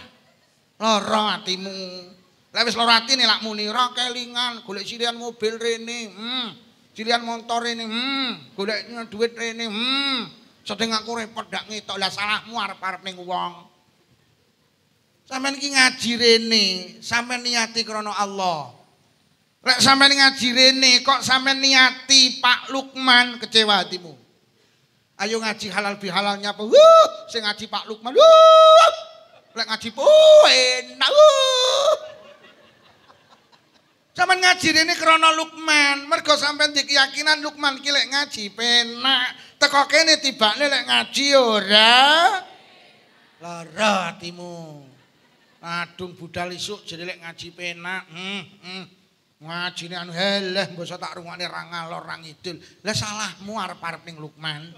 S1: lara atimu. Lek wis lara atine lak muni ra kelingan golek silian mobil rene, silian motor rene, golek duit rene, sedeng aku repot dak ngetok. Lah salahmu arep-arep ning wong. Sampeyan iki ngaji rene, sampeyan niati krana Allah. Lek sampeyan ngaji rene kok sampeyan niati Pak Lukman, kecewa hatimu. Ayo ngaji halal bihalal nyapa. Sing ngaji Pak Lukman. Lek ngaji enak. Sampeyan ngaji rene krana Lukman, mergo sampeyan di keyakinan Lukman ki lek ngaji penak. Teko kene tibane lek ngaji ora lara hatimu. Adung budal isuk jadi lek ngaji penak. Ngajine anu heleh mbasa tak rungokne ra ngalor ra ngidul. Lah salahmu arep-arep ning Lukman.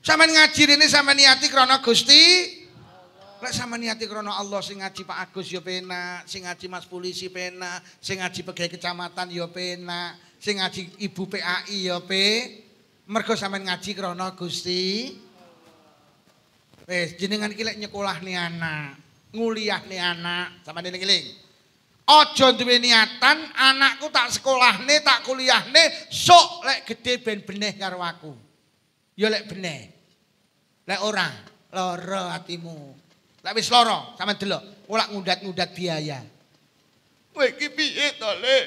S1: Sampeyan ngaji rene sampeyan niati krana Gusti Allah. Lek sampeyan niati krana Allah, sing ngaji Pak Agus ya penak, sing ngaji Mas Polisi penak, sing ngaji pegawai kecamatan ya penak, sing ngaji Ibu PAI ya mergo sampeyan ngaji krana Gusti. Wis jenengan iki lek nyekolahne anak, nguliahne anak, sampeyan eling-eling. Aja duwe niatan anakku tak sekolahne, tak kuliahne, sok lek gede ben beneh karo aku. Ya lek beneh. Lek ora, lara atimu. Lek wis lara, sampean delok, ora ngundat-ngundat biaya. Kowe iki piye to, Lek?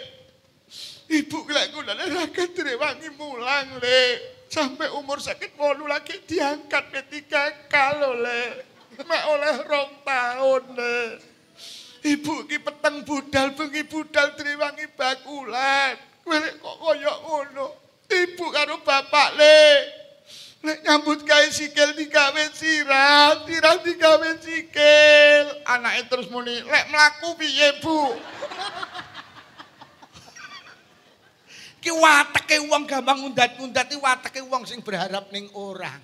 S1: Ibu lek ngundane ra kadrewangi mulang, Lek. Sampai umur sakit 8 lagi diangkat P3K lho, Lek. Mek oleh 2 tahun, Lek. Ibu ki peteng budal bengi budal triwangi bakulan. Kowe kok koyo ngono. Ibu karo bapak lek nyambut gawe sikil digawe sirah, sirah digawe sikil. Anake terus muni, "Lek mlaku piye, Bu?" Ki wateke wong gampang ngundat-ngundat iki wateke wong sing berharap ning orang.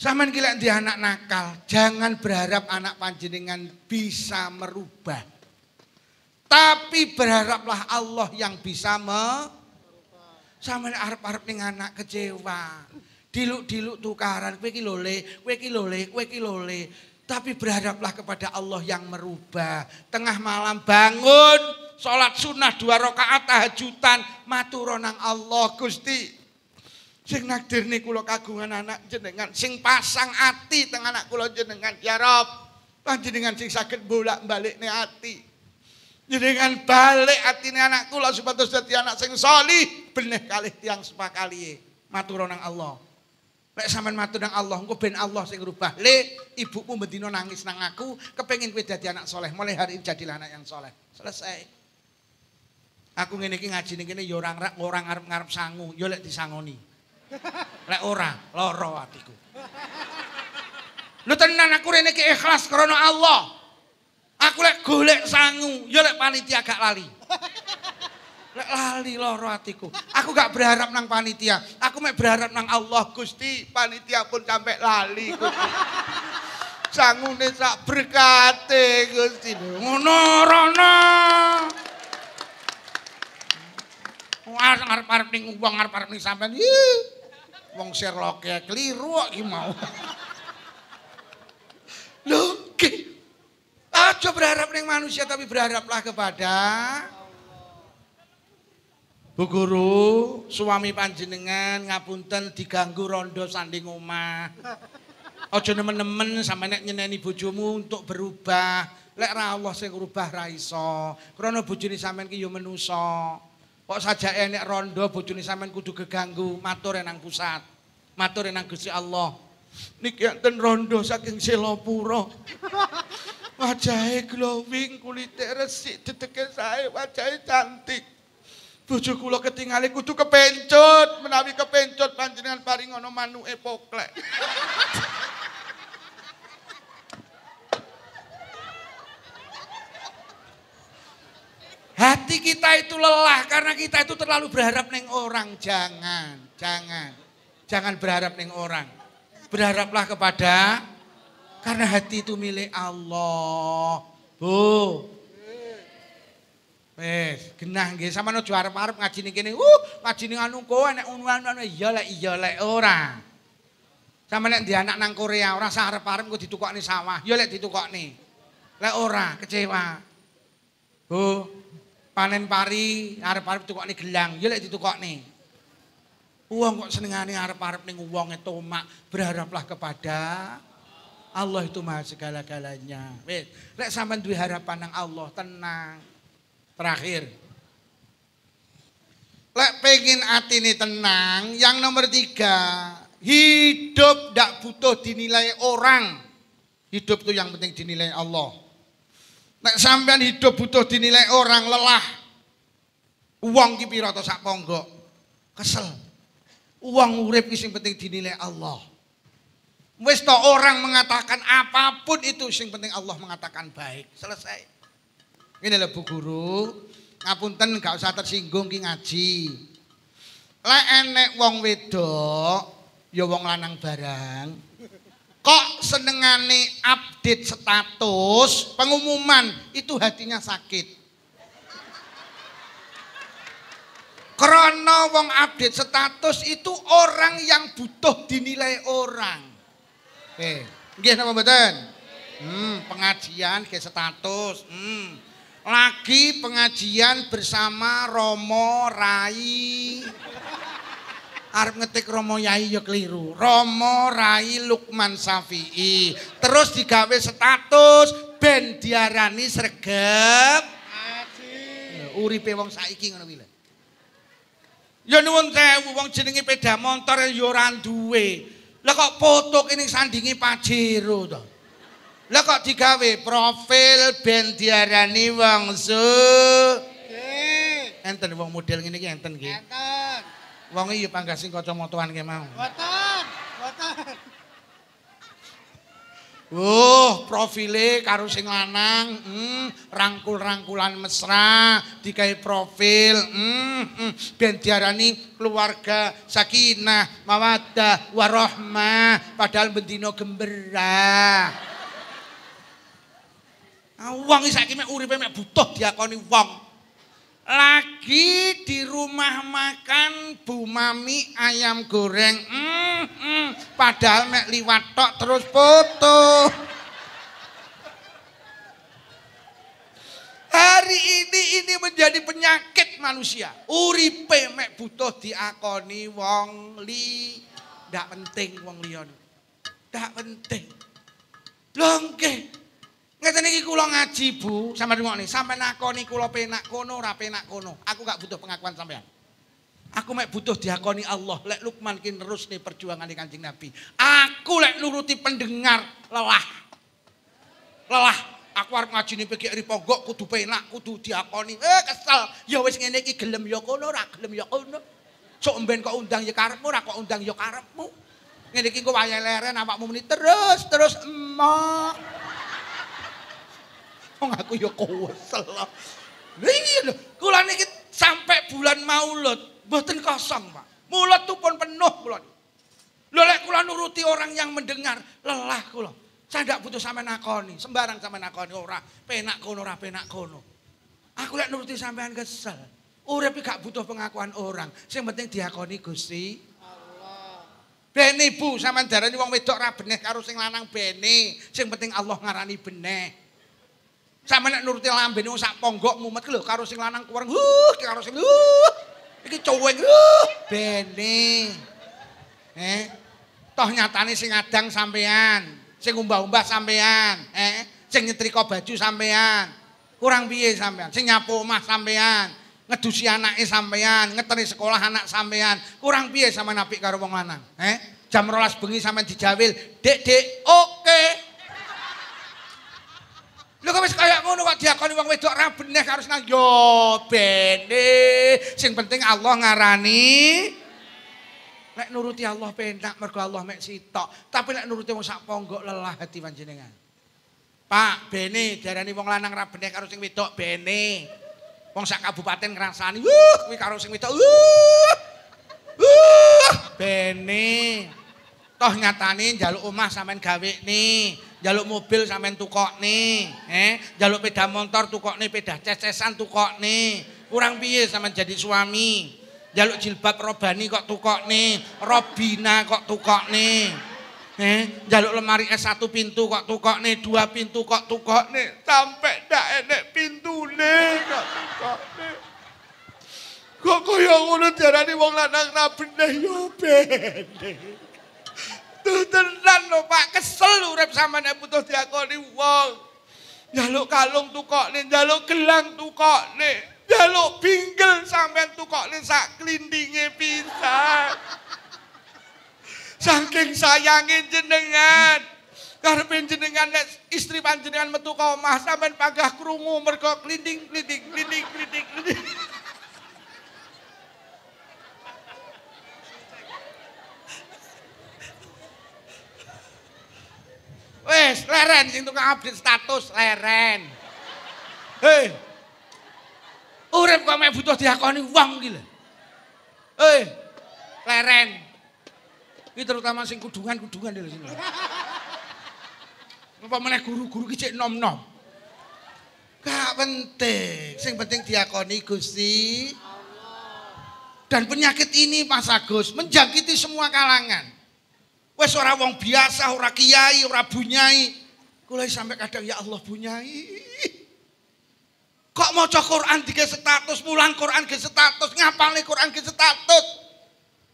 S1: Sampeyan ki lek ndek anak nakal, jangan berharap anak panjenengan bisa merubah. Tapi berharaplah Allah yang bisa sampeyan arep-arep ning anak kecewa. Diluk-diluk tukaran, kowe iki lho Le, kowe iki lho Le, kowe iki lho Le. Tapi berharaplah kepada Allah yang merubah. Tengah malam bangun, salat sunnah 2 rakaat tahajudan, matur nang Allah, Gusti. Sing nakdirne kula kagungan anak jenengan, sing pasang ati teng anak kula jenengan, ya Rob. Panjenengan sing saged bolak-balikne ati. Jenengan balik atine anak kula supados dadi anak sing salih, beneh kalih tiyang sepakalihe. Matur nang Allah. Lek sampean matur nang Allah, engko ben Allah sing rubah. Le, ibumu bendina nangis nang aku, kepengin kowe dadi anak soleh. Mulai hari ini jadilah anak yang soleh. Selesai. Aku ngene iki ngaji ning kene ya orang ngarep-ngarep sangu, ya lek disangoni. Lek ora, lara atiku. Lho tenan aku rene ki ikhlas krana Allah. Aku lek golek sangu, ya lek panitia gak lali. Lek lali lara atiku. Aku gak berharap nang panitia, aku mek berharap nang Allah, Gusti. Panitia pun sampai lali, Gusti. Sangune sak berkate, Gusti. Ngono rono. Arep-arep ning wong, arep-arep ning sampean. Wong Sherlock ya keliru kok iki mau. Lho, aja berharap ning manusia tapi berharaplah kepada Bu Guru, suami panjenengan ngapunten diganggu rondo sanding omah. Aja nemen-nemen sampe nek nyeneni bojomu untuk berubah. Lek ra Allah sing ngrubah ra iso. Krana bojone sampean ki ya manusa. Kok sajake nek rondo bojone sampean kudu geganggu, matur nang pusat. Matur nang Gusti Allah. Niki enten rondo saking Selopuro. Wajahe glowing, kulite resik, dedeke sae, wajahe cantik. Bojo kula ketingale kudu kepencut, menawi kepencut panjenengan paring ana manuke poklek. Hati kita itu lelah karena kita itu terlalu berharap neng orang. Jangan Jangan. Jangan berharap ning orang. Berharaplah kepada karena hati itu milik Allah. Bu. Wes, genah nggih sampeyan aja arep-arep ngaji ning kene. Ngaji ning anu kowe nek anu iya lek ora. Sampeyan nek ndi anak nang Korea ora sarep-arep kok ditukokne sawah. Ya lek ditukokne. Lek ora kecewa. Bu, panen pari arep-arep ditukokne gelang. Ya lek ditukokne. Wong kok senengane arep-arep ning wong tomak, berharaplah kepada Allah itu maha segala-galanya. Wes, lek sampean duwe harapan nang Allah, tenang. Terakhir. Lek pengen atine tenang, yang nomor 3, hidup ndak butuh dinilai orang. Hidup itu yang penting dinilai Allah. Lek sampean hidup butuh dinilai orang, lelah. Wong ki pira to sak ponggok. Kesel. Uang urip ki sing penting dinilai Allah. Wis to orang mengatakan apapun itu sing penting Allah mengatakan baik. Selesai. Ini lho Bu Guru, ngapunten gak usah tersinggung ki ngaji. Lek enek wong wedok, ya wong lanang barang. Kok senengane update status, pengumuman itu hatinya sakit. Karena wong update status itu orang yang butuh dinilai orang. Nggih napa mboten? Pengajian ke status. Lagi pengajian bersama Romo Rai. Arep ngetik Romo Yai ya keliru. Romo Rai Lukman Safi'i. Terus digawe status ben diarani sregep ngaji. Uripe wong saiki ngono kuwi lho. Ya nuwun sewu wong jenenge sepeda motor ya ora duwe. Lah kok foto kene sandingi Pajero to. Lah kok digawe profil ben diarani wong nggih. Enten wong model ngene iki enten nggih. Enten. Wong iki ya panggasing kacamataan ki mau. Mboten, mboten. Profile karo sing lanang, rangkul-rangkulan mesra, digawe profil, ben diarani keluarga sakinah, mawaddah, warahmah, padahal bendino gembira. Wong iki saiki mek uripe mek butuh diakoni wong. Lagi di rumah makan Bu Mami ayam goreng, padahal mek liwat tok terus foto. Hari ini menjadi penyakit manusia. Uripe mek butuh diakoni wong li, ndak penting wong liya. Ndak penting. Lho nggih. Ngeten iki kula ngaji Bu, sampeyan rungokne, sampeyan nakoni kula penak kono ora penak kono. Aku gak butuh pengakuan sampeyan. Aku mek butuh diakoni Allah. Lek Lukman ki nerusne perjuangane Kanjeng Nabi. Aku lek nuruti pendengar lelah. Lelah. Aku arep ngajine PGRI Ponggok kudu penak, kudu diakoni. Kesel. Ya wis ngene iki gelem ya kono, ora gelem ya kono. Sok mben kok undang ya karepmu, ora kok undang ya karepmu. Ngene iki kok wayahe leren awakmu muni terus emak. Wong aku ya kewesel. Lha kula niki sampai bulan Maulud mboten kosong, Pak. Mulut tu pun penuh kula. Lho lek kula nuruti orang yang mendengar, lelah kula. Saya ndak butuh sampean nakoni, sembarang sampean nakoni ora penak kono ora penak kono. Aku lek nuruti sampean kesel. Urip gak butuh pengakuan orang, sing penting diakoni Gusti Allah. Bene Bu, sampean darani wong wedok ra beneh karo sing lanang bene, sing penting Allah ngarani beneh. Sampe nek nuruti lambene wong sak ponggok mumet lho karo sing lanang kuweng karo sing iki cuweng bene. Toh nyatane sing adang sampean, sing umbah-umbah sampean, sing nyetrika baju sampean. Kurang piye sampean? Sing nyapu omah sampean, ngedusi anake sampean, ngeteri sekolah anak sampean. Kurang piye sampean apik karo wong lanang? Jam 12 bengi sampean dijawil, "Dek, oke." Lho kok wis kaya ngono kok diakoni wong wedok ra beneh karo senang yo bene. Sing penting Allah ngarani. Nek nuruti Allah penak mergo Allah mek sitok. Tapi nek nuruti wong sak ponggok lelah hati panjenengan. Pak, bene diarani wong lanang ra beneh karo sing wedok bene. Wong sak kabupaten ngrasani, kuwi karo sing wedok. Bene. Toh nyatane njaluk omah sampean gawekne, njaluk mobil sampean tukokne, njaluk sepeda motor tukokne, sepeda cecesan tukokne. Kurang piye sampean jadi suami? Njaluk jilbab robani kok tukokne, robina kok tukokne. Njaluk lemari S1 pintu kok tukokne, 2 pintu kok tukokne, sampai ndak enek pintune kok tukokne. Kok kaya ngono diarani wong lanang bener yo bene. Tuh tenan lho Pak, kesel urip sampeyan butuh diakoni wong. Njaluk kalung tukokne, njaluk gelang tukokne, njaluk pinggel sampeyan tukokne sak klindinge pisan. Saking sayange jenengan. Karepe jenengan nek istri panjenengan metu ka omah sampeyan panggah krungu mergo klinding-klinding. Wes, leren sing tukang update status, leren. Hei. Urip kok mek butuh diakoni wong iki lho. Hei. Leren. Iki terutama sing kudungan-kudungan lho sini. Apa meneh guru-guru ki cek nom-nom. Gak penting, sing penting diakoni Gusti Allah. Dan penyakit ini Mas Agus menjangkiti semua kalangan. Wes ora wong biasa, ora kiai, ora bunyai. Kula sampe kadang ya Allah bunyai. Kok maca Quran dige status, mulang Quran ge status, ngapalne Quran ge status.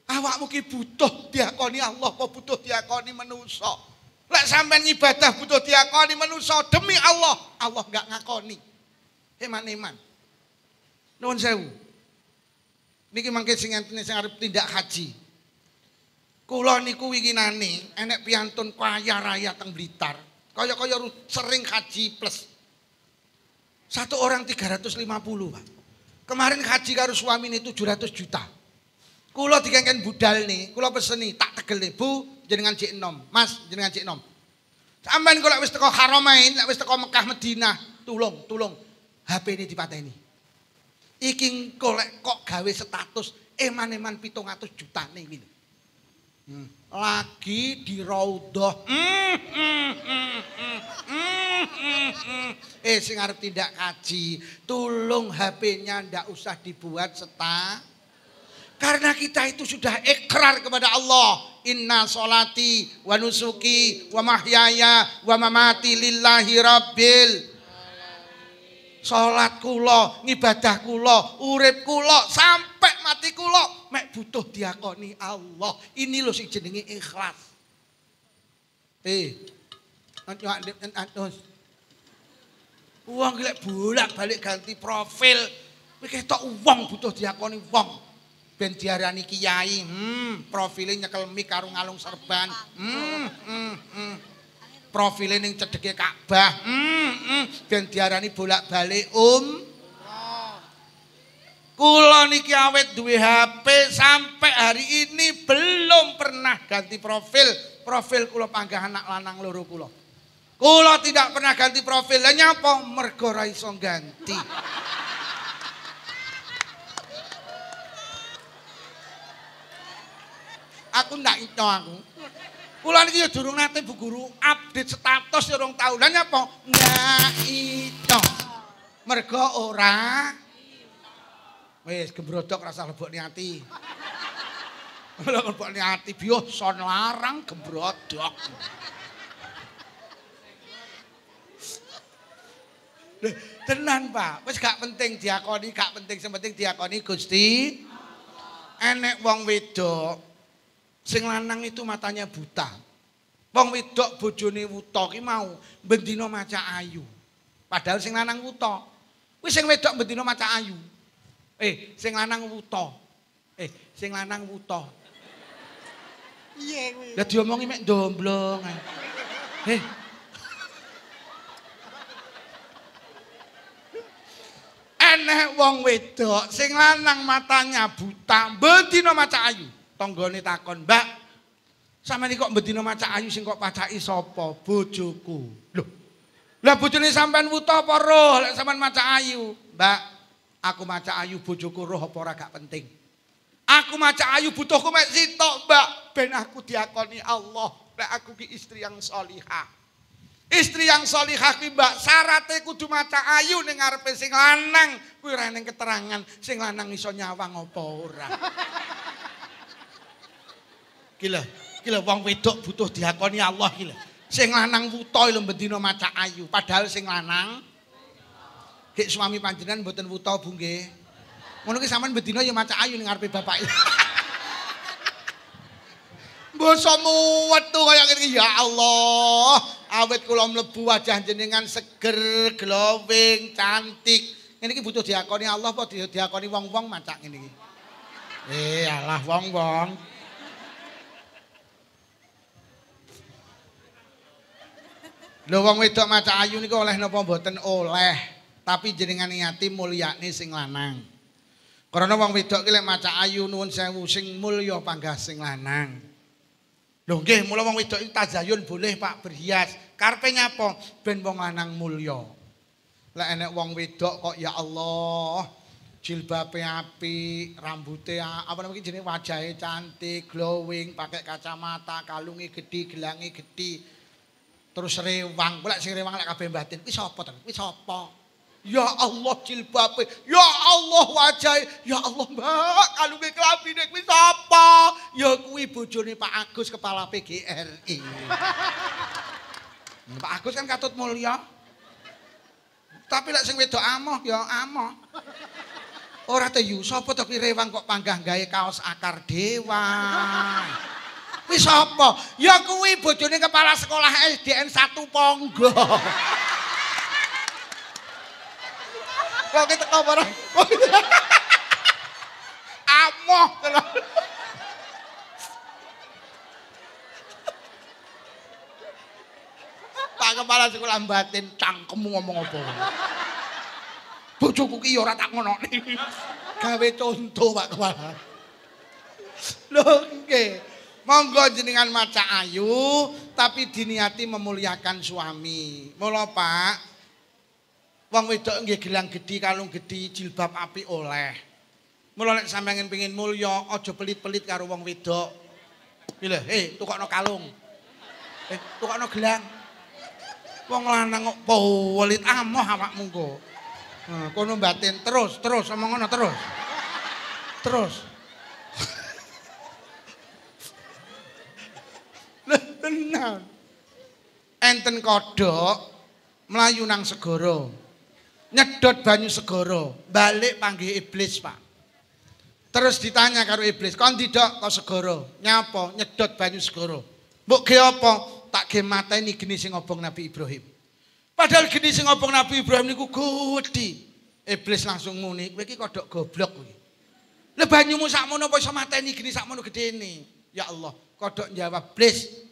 S1: Awakmu ki butuh diakoni Allah apa butuh diakoni manusa? Lek sampean ibadah butuh diakoni manusa demi Allah, Allah enggak ngakoni. Eman-eman. Nuwun sewu. Niki mangke sing arep tindak haji. Kula niku winginane enek piantun kaya raya teng Blitar. Kaya-kaya sering haji plus. Satu orang 350, Pak. Kemarin haji karo suamine 700 juta. Kula dikengken budal nih, kula peseni tak tegel nih, Bu, jenengan cek enom. Mas, jenengan cek enom. Sampeyan kula wis teko Haramain, lek wis teko Mekah Madinah, tulung HP ini dipateni. Iki kok gawe status eman-eman 700 juta nih iki. Lagi di raudhah. Sing arep tindak kaji, tulung HP-nya ndak usah dibuat karena kita itu sudah ikrar kepada Allah. Inna sholati wa nusuki wa mahyaya wa mamati lillahi rabbil. Salat kula, ngibadah kula, urip kula sampai mati kula mek butuh diakoni Allah. Ini lho sing jenenge ikhlas. Wong lek bolak-balik ganti profil, kowe ketok wong butuh diakoni wong. Ben diarani kiai, profile nyekel mik karo ngalung serban. Profile ning cedheke Ka'bah. Ben diarani bolak-balik Kula niki awet duwe HP sampai hari ini belum pernah ganti profil. Profil kula panggah anak lanang loro kula. Kula tidak pernah ganti profil. Lah nyapa? Mergo ra iso ganti. Aku ndak itu aku. Kula niki ya durung nate Bu Guru update status ya rong tau. Lah nyapa? Ndak itu. Mergo ora wis gembrodok rasa lebokne ati. Lebokne ati biasa larang gembrodok. Tenan Pak, wis gak penting diakoni, gak penting sing penting diakoni Gusti. Enek wong wedok sing lanang itu matanya buta. Wong wedok bojone wuta ki mau bendina maca ayu. Padahal sing lanang wuta. Kuwi sing wedok bendina maca ayu. Sing lanang wuta. Sing lanang wuta. Iya kuwi. Lah diomongi mek ndomblong ae. Enek wong wedok sing lanang matanya buta, bendina maca ayu. Tanggane takon, "Mbak, sampeyan kok bendina maca ayu sing kok pacaki sapa?" "Bojoku." Lho. Lah bojone sampean wuta apa roh lek sampean maca ayu? "Mbak, aku maca ayu bojoku roh apa ora gak penting. Aku maca ayu butuhku mek sitok, Mbak. Ben aku diakoni Allah. Lek aku ki istri yang sholihah. Istri yang sholihah ki, Mbak, syaratnya kudu maca ayu ning ngarepe sing lanang. Kuwi ora ning keterangan sing lanang iso nyawang apa ora. Gila wong wedok butuh diakoni Allah gila. Sing lanang wuta lho bendina maca ayu, padahal sing lanang gek suami panjenengan mboten wuta Bu nggih. Ngono ki sampean bendina ya maca ayu ning ngarepe bapak. Basa muwetu kaya ngene ya Allah. Awit kula mlebu wajah jenengan seger, glowing, cantik. Ngene iki butuh diakoni Allah apa diakoni wong-wong maca ngene iki? Alah wong-wong. Lho wong wedok maca ayu niku oleh napa mboten oleh, tapi jenengan niati mulyane sing lanang. Karena wong wedok ki lek maca ayu nuwun sewu sing mulya panggah sing lanang. Lho nggih, mula wong wedok iki tazayun boleh Pak berhias. Karepe nyapa? Ben wong lanang mulya. Lek enek wong wedok kok ya Allah, jilbabe apik, rambuté apa namanya jenenge wajahe cantik, glowing, pakai kacamata, kalunge gedhi, gelange gedhi. Terus rewang, lek sing rewang lek kabeh batin. Kuwi sapa to? Kuwi sapa? Ya Allah jilbabe, ya Allah wajahe, ya Allah Mbak, kalunge klambine kuwi sapa? Ya kuwi bojone Pak Agus kepala PGRI. Pak Agus kan katut mulya. Tapi lek sing wedok amoh ya amoh. Ora te yu sapa to kuwi rewang kok panggah gawe kaos akar dewa. Kuwi sapa? Ya kuwi bojone kepala sekolah SDN 1 Ponggo. Kok kita kabar? Amoh. Pak kepala sekolah batin cangkemmu ngomong apa? Bojoku ki ora tak ngonokne. Gawe contoh Pak kepala. Lho nggih. Monggo jenengan maca ayu tapi diniati memuliakan suami. Mula Pak, wong wedok nggih gelang gedhi, kalung gedhi, jilbab apik oleh. Mula nek sampeyan pengin mulya, aja pelit-pelit karo wong wedok. Iki lho, tukokno kalung. Tukokno gelang. Wong lanang kok pelit amoh awakmu kok. Kono batin terus omong ngono terus. Terus. Tenang. Enten kodhok mlayu nang segara. Nyedot banyu segara, balik panggih iblis, Pak. Terus ditanya karo iblis, "Kon ndidok kok segara? Nyapa? Nyedot banyu segara. Mbok ge apa? Tak ge mateni geni sing ngobong Nabi Ibrahim." Padahal geni sing ngobong Nabi Ibrahim niku gedhi. Iblis langsung muni, "Kowe iki kodhok goblok kowe. Lah banyumu sakmono apa iso mateni geni sakmono gedene?" Ya Allah, kodhok jawab, "Iblis,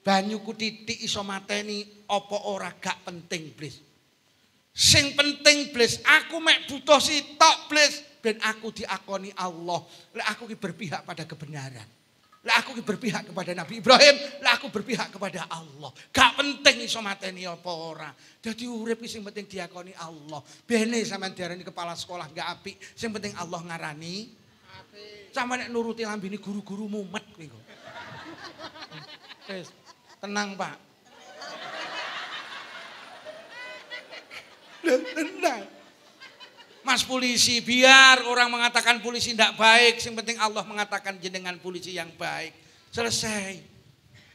S1: banyuku titik iso mateni apa ora gak penting, Blis. Sing penting, Blis, aku mek butuh sitok, Blis, ben aku diakoni Allah. Lek aku ki berpihak pada kebenaran. Lek aku ki berpihak kepada Nabi Ibrahim, lek aku berpihak kepada Allah. Gak penting iso mateni apa ora. Dadi urip ki sing penting diakoni Allah. Bene sampean diarani kepala sekolah gak apik, sing penting Allah ngarani apik. Sampe nek nuruti lambene guru-guru mumet kowe kok. Tenang Pak. Tenang. Mas polisi, biar orang mengatakan polisi tidak baik, yang penting Allah mengatakan jenengan polisi yang baik. Selesai.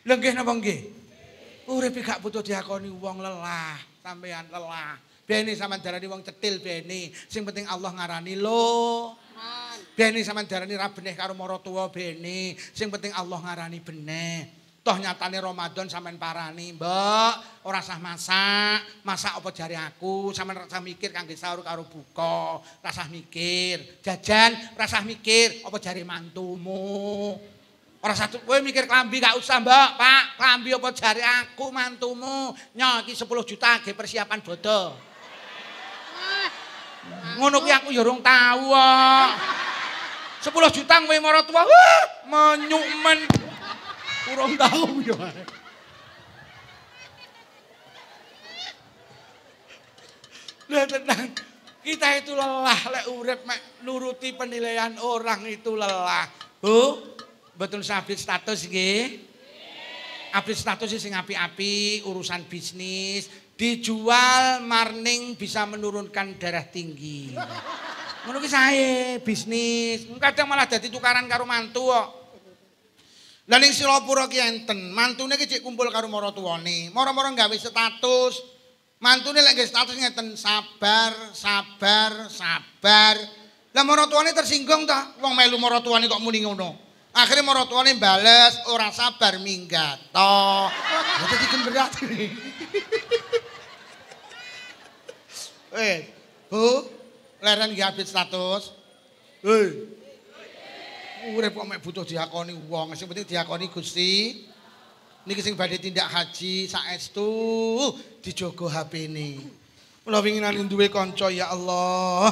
S1: Lenggih napa nggih? Urip gak butuh diakoni wong lelah, sampean lelah. Bene sampean darani wong cetil bene, sing penting Allah ngarani lho. Bene sampean darani ra beneh karo maratuwa bene, sing penting Allah ngarani beneh. Toh nyatane Ramadan sampean parani, Mbak, ora usah masak. Masak apa jari aku, sampean ora usah mikir kangge sahur karo buka, ora usah mikir. Jajan ora usah mikir apa jari mantumu. Ora usah kowe mikir klambi gak usah, Mbak, Pak. Klambi apa jari aku mantumu. Nyo iki 10 juta ge persiapan bodo. Ngono kuwi aku ya urung tau kok. 10 juta kowe mara tua, menyuk men. Kurang tahu ya. Lah tenang. Kita itu lelah lek urip mek nuruti penilaian orang itu lelah. Bu, betul update status nggih? Update status sing api-api, urusan bisnis, dijual marning bisa menurunkan darah tinggi. Ngono ki sae bisnis. Kadang malah dadi tukaran karo mantu kok. Lah ning Silopura ki enten, mantune ki cek kumpul karo maratuwane. Moro-moro gawe status. Mantune lek nggih status ngeten sabar, sabar, sabar. Lah maratuwane tersinggung ta? Wong melu maratuwane kok muni ngono. Akhire maratuwane bales ora sabar minggat to. Lah dadi berat. Bu, leren nggih update status. Urip kok mek butuh diakoni wong, sing penting diakoni Gusti. Niki sing badhe tindak haji saestu dijogo HP-ne. Kula winginan duwe kanca ya Allah.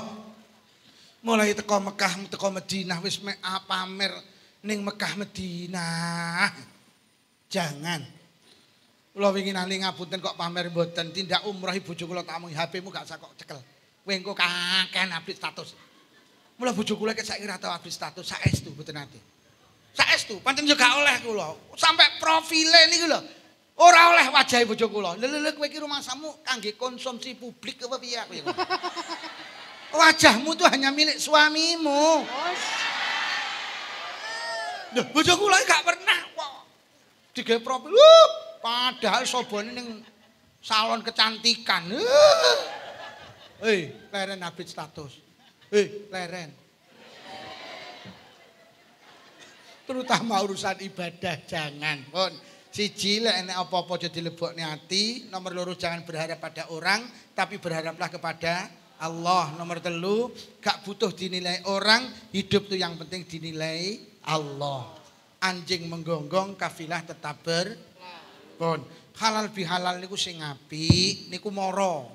S1: Mulai teko Mekah, teko Madinah wis mek pamer ning Mekah Madinah. Jangan. Kula winginan ngapunten kok pamer mboten tindak umrah bojo kula tak mung HP-mu gak usah kok cekel. Kowe engko kaken update status. Mula bojo kula saiki ora tau update status saestu mboten ate. Saestu, pancen yo gak oleh kula. Sampai profile niku lho. Ora oleh wajahe bojo kula. Lho kowe iki rumahmu kangge konsumsi publik apa piye kowe? Wajahmu tuh hanya milik suamimu. Loh, bojo kula gak pernah kok. Digawe profil. Padahal sobone ning salon kecantikan. Leren update status. Leren. Terutama urusan ibadah jangan pun. Siji lek enek apa-apa aja dilebokne ati, nomor loro jangan berharap pada orang tapi berharaplah kepada Allah. Nomor telu gak butuh dinilai orang, hidup tuh yang penting dinilai Allah. Anjing menggonggong kafilah tetap pun. Halal bihalal niku sing apik niku mara.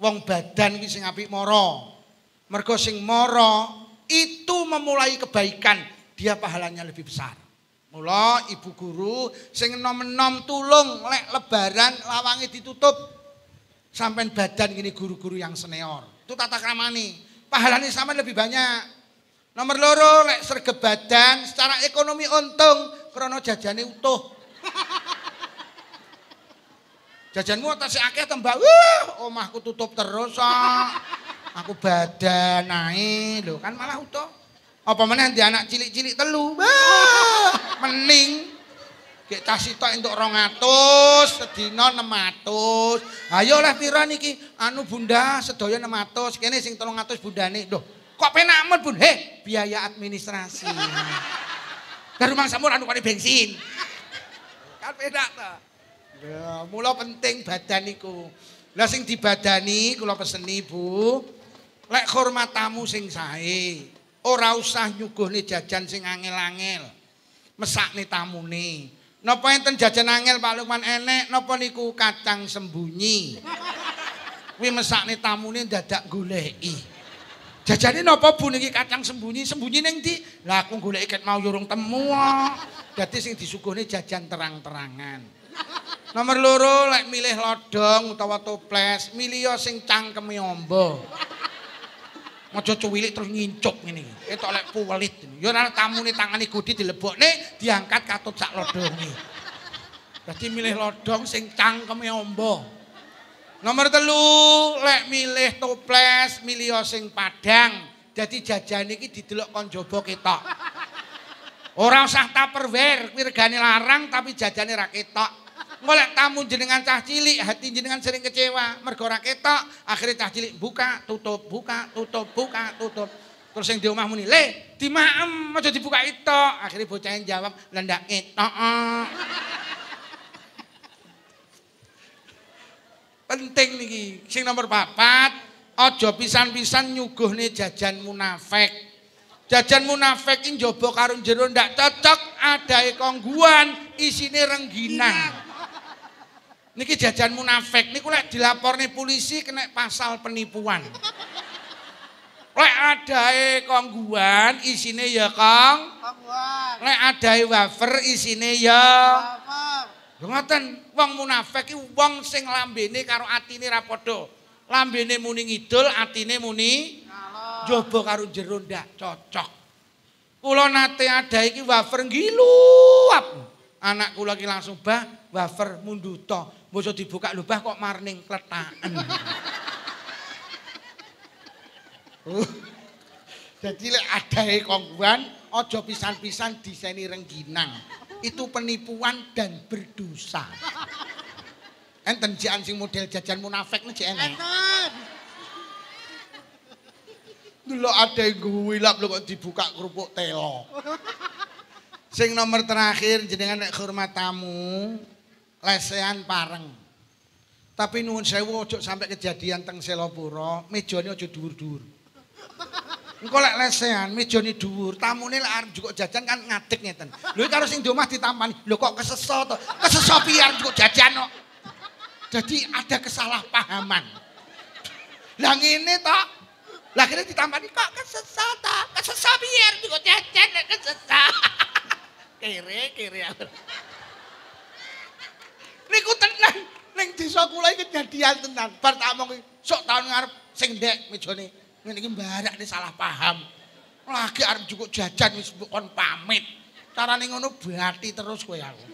S1: Wong badan iki sing apik mara. Mergo sing mara itu memulai kebaikan. Dia pahalanya lebih besar. Mula ibu guru sing enom-enom tulung lek lebaran lawange ditutup. Sampai badan gini guru-guru yang senior. Itu tata kramane. Pahalanya sama lebih banyak. Nomor loro lek sregep badan secara ekonomi untung krana jajane utuh. Jajanmu tasih akeh tembak. Omahku tutup terus kok. Aku badan ae lho kan malah utuh. Apa meneh di anak cilik-cilik telu. Mening. Gek cah sitok entuk 200, sedina 600. Ayo lah pira niki? Anu Bunda, sedaya 600. Kene sing 300 bundane. Loh, kok penak men, Bun? Biaya administrasi. Baru mangsamu anu kali bensin. Kan penak ta? Ya, mula penting badan niku. Lah sing dibadani kula peseni, Bu. Lek hormat tamu sing sae. Ora usah nyuguhne jajan sing angel-angel. Mesakne tamune. Napa enten jajan angel Pak Lukman enek, napa niku kacang sembunyi. Kuwi mesakne tamune dadak goleki. Jajane napa Bu niki kacang sembunyi? Sembunyi ning ndi? Lah aku goleki ket mau urung temu kok. Dadi sing disuguhne jajan terang-terangan. Nomor loro lek milih lodong utawa toples, milih sing cangkeme amba. Aja cuwilik terus ngincuk ngene iki. Ketok lek puwelit. Ya ora tamune tangane gudi dilebokne, diangkat katut sak lodonge. Dadi milih lodong sing cangkeme amba. Nomor 3 lek milih toples, milih sing padang. Dadi jajane iki didelok kon jaba ketok. Ora usah tupperware, kuwi regane larang tapi jajane ra ketok. Golek tamu jenengan cah cilik, hati jenengan sering kecewa, mergo ora ketok, akhirnya cah cilik buka, tutup, buka, tutup, buka, tutup. Terus yang di omah muni, "Le, dimaem aja dibuka itu." Akhirnya bocah yang jawab, "Lah ndak ketok." Penting niki. Sing nomor 4, aja pisan-pisan nyuguhne jajan munafik. Jajan munafik iki njaba karo jero ndak cocok, adae kongguan, isine rengginang. Niki jajan munafik niku lek dilaporne polisi kena pasal penipuan. Lek adae kongguan isine ya kongguan. Lek adae wafer isine ya wafer. Lho ngoten, wong munafik iki wong sing lambene karo atine ra padha. Lambene muni ngidul, atine muni njaba karo jero ndak cocok. Kula nate ada iki wafer ngiluap. Anak kula iki langsung bah wafer munduta. Mbok dibuka lho bah kok marning kletaken. Jadi lek adae kongguan aja pisan-pisan diseni rengginang. Itu penipuan dan berdosa. Enten jian sing model jajan munafik nek enek. Delok adae guwilap lho kok dibuka kerupuk telo. Sing nomor terakhir jenengan nek hormat tamu lesehan pareng. Tapi nuwun sewu ojo sampai kejadian teng Selopuro, mejane ojo dhuwur-dhuwur. Engko lek lesehan mejane dhuwur, tamune lek arep njukuk jajan kan ngadeg ngeten. Lho karo sing di omah ditampani, lho kok keseso to? Keseso piye arep njukuk jajan kok. Jadi ada kesalahpahaman. Lah ngene to. Lah kene ditampani kok keseso to? Keseso piye arep njukuk jajan nek keseso. Kere. Niku tenan ning desa kula iki kejadian tenan. Bar tak omong sok taun ngarep sing ndek mejane. Ngene iki mbarakne salah paham. Lagi arep njukuk jajan wis kon pamit. Carane ngono bati terus kowe aku.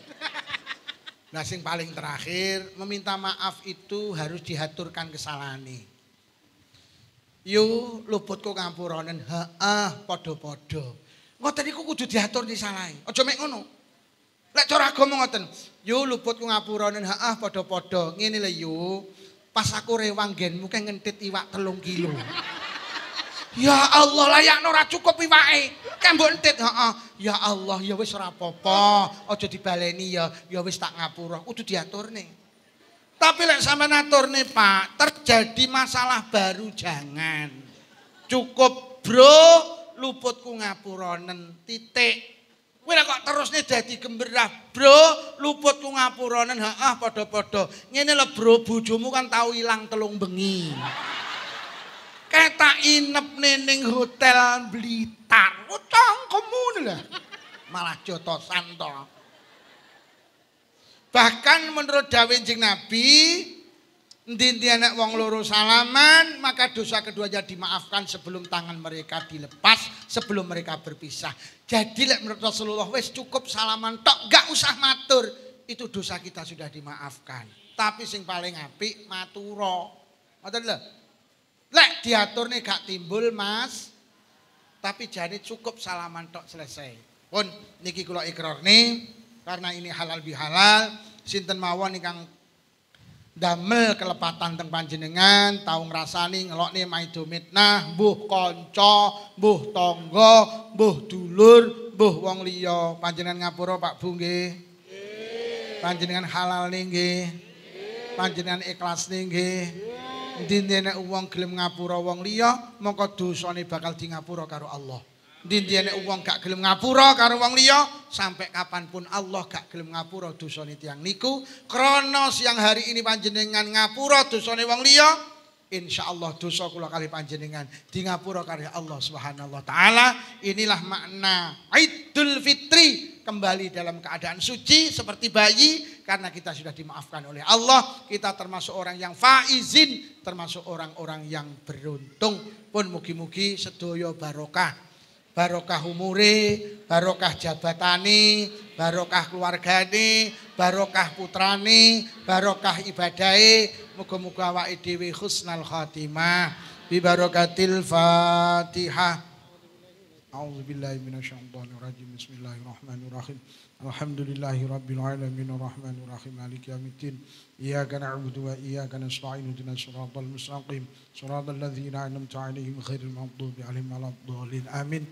S1: Nah sing paling terakhir, meminta maaf itu harus dihaturkan kesalahane. Yo luputku ngampuranen, heeh padha-padha. Ngoten niku kudu diatur disalahi. Aja mek ngono. Lek cara agama ngoten, yo luputku ngapuranen, heeh padha-padha. Ngene lho yo, pas aku rewang genmu kek ngentit iwak 3 kilo. Ya Allah, layakno ora cukup iwake. Kek mbok entit, heeh. Ya Allah, ya wis ora apa-apa. Aja dibaleni ya wis tak ngapura. Kudu diaturne. Tapi lek sampean aturne, Pak, terjadi masalah baru jangan. Cukup, Bro, luputku ngapuranen titik. Kowe kok terusne dadi gemberah, Bro, luputku ngapuranen, heeh padha-padha. Ngene lho, Bro, bojomu kan tau ilang 3 bengi. Ketak inep ning hotel Blitar. Cangkemmu lho. Malah jotosan to. Bahkan menurut dawuh Kanjeng Nabi, endi-endi anak wong loro salaman, maka dosa keduanya dimaafkan sebelum tangan mereka dilepas, sebelum mereka berpisah. Jadi lek menurut Rasulullah wis cukup salaman tok, gak usah matur. Itu dosa kita sudah dimaafkan. Tapi sing paling apik maturo. Ngoten lho. Lek diaturne gak timbul, Mas. Tapi jane cukup salaman tok selesai. Pun niki kula ikrarne karena ini halal bihalal, sinten mawon ingkang damel kelepatan teng panjenengan, tau ngrasani ngelokne maido mitnah, mbuh kanca, mbuh tangga, mbuh dulur, mbuh wong liya. Panjenengan ngapura Pak Bu nggih? Panjenengan halal nggih? Panjenengan ikhlas nggih? Endi nek wong gelem ngapura wong liya, mongko dosane bakal di ngapura karo Allah. Endi nek wong gak gelem ngapura karo wong liya, sampai kapanpun Allah gak gelem ngapura dosane tiyang niku. Krana siang hari ini panjenengan ngapura dosane wong liya, insyaallah dosa kula kali panjenengan di ngapura karo Allah Subhanahu wa taala. Inilah makna Idul Fitri, kembali dalam keadaan suci seperti bayi karena kita sudah dimaafkan oleh Allah. Kita termasuk orang yang faizin, termasuk orang-orang yang beruntung. Pun mugi-mugi sedaya barokah. Barokah umure, barokah jabatane, barokah keluargane, barokah putrane, barokah ibadahe. Muga-muga awake dhewe husnul khatimah bi barakatil Fatihah. A'udzubillahi minasyaitonir rajim. Bismillahirrahmanirrahim. Alhamdulillahi rabbil alamin arrahmanir rahim maliki yaumiddin. Iyyaka na'budu wa iyyaka nasta'in ihdinas siratal mustaqim. Shiratal ladzina an'amta 'alaihim ghairil maghdubi 'alaihim waladdallin. Amin.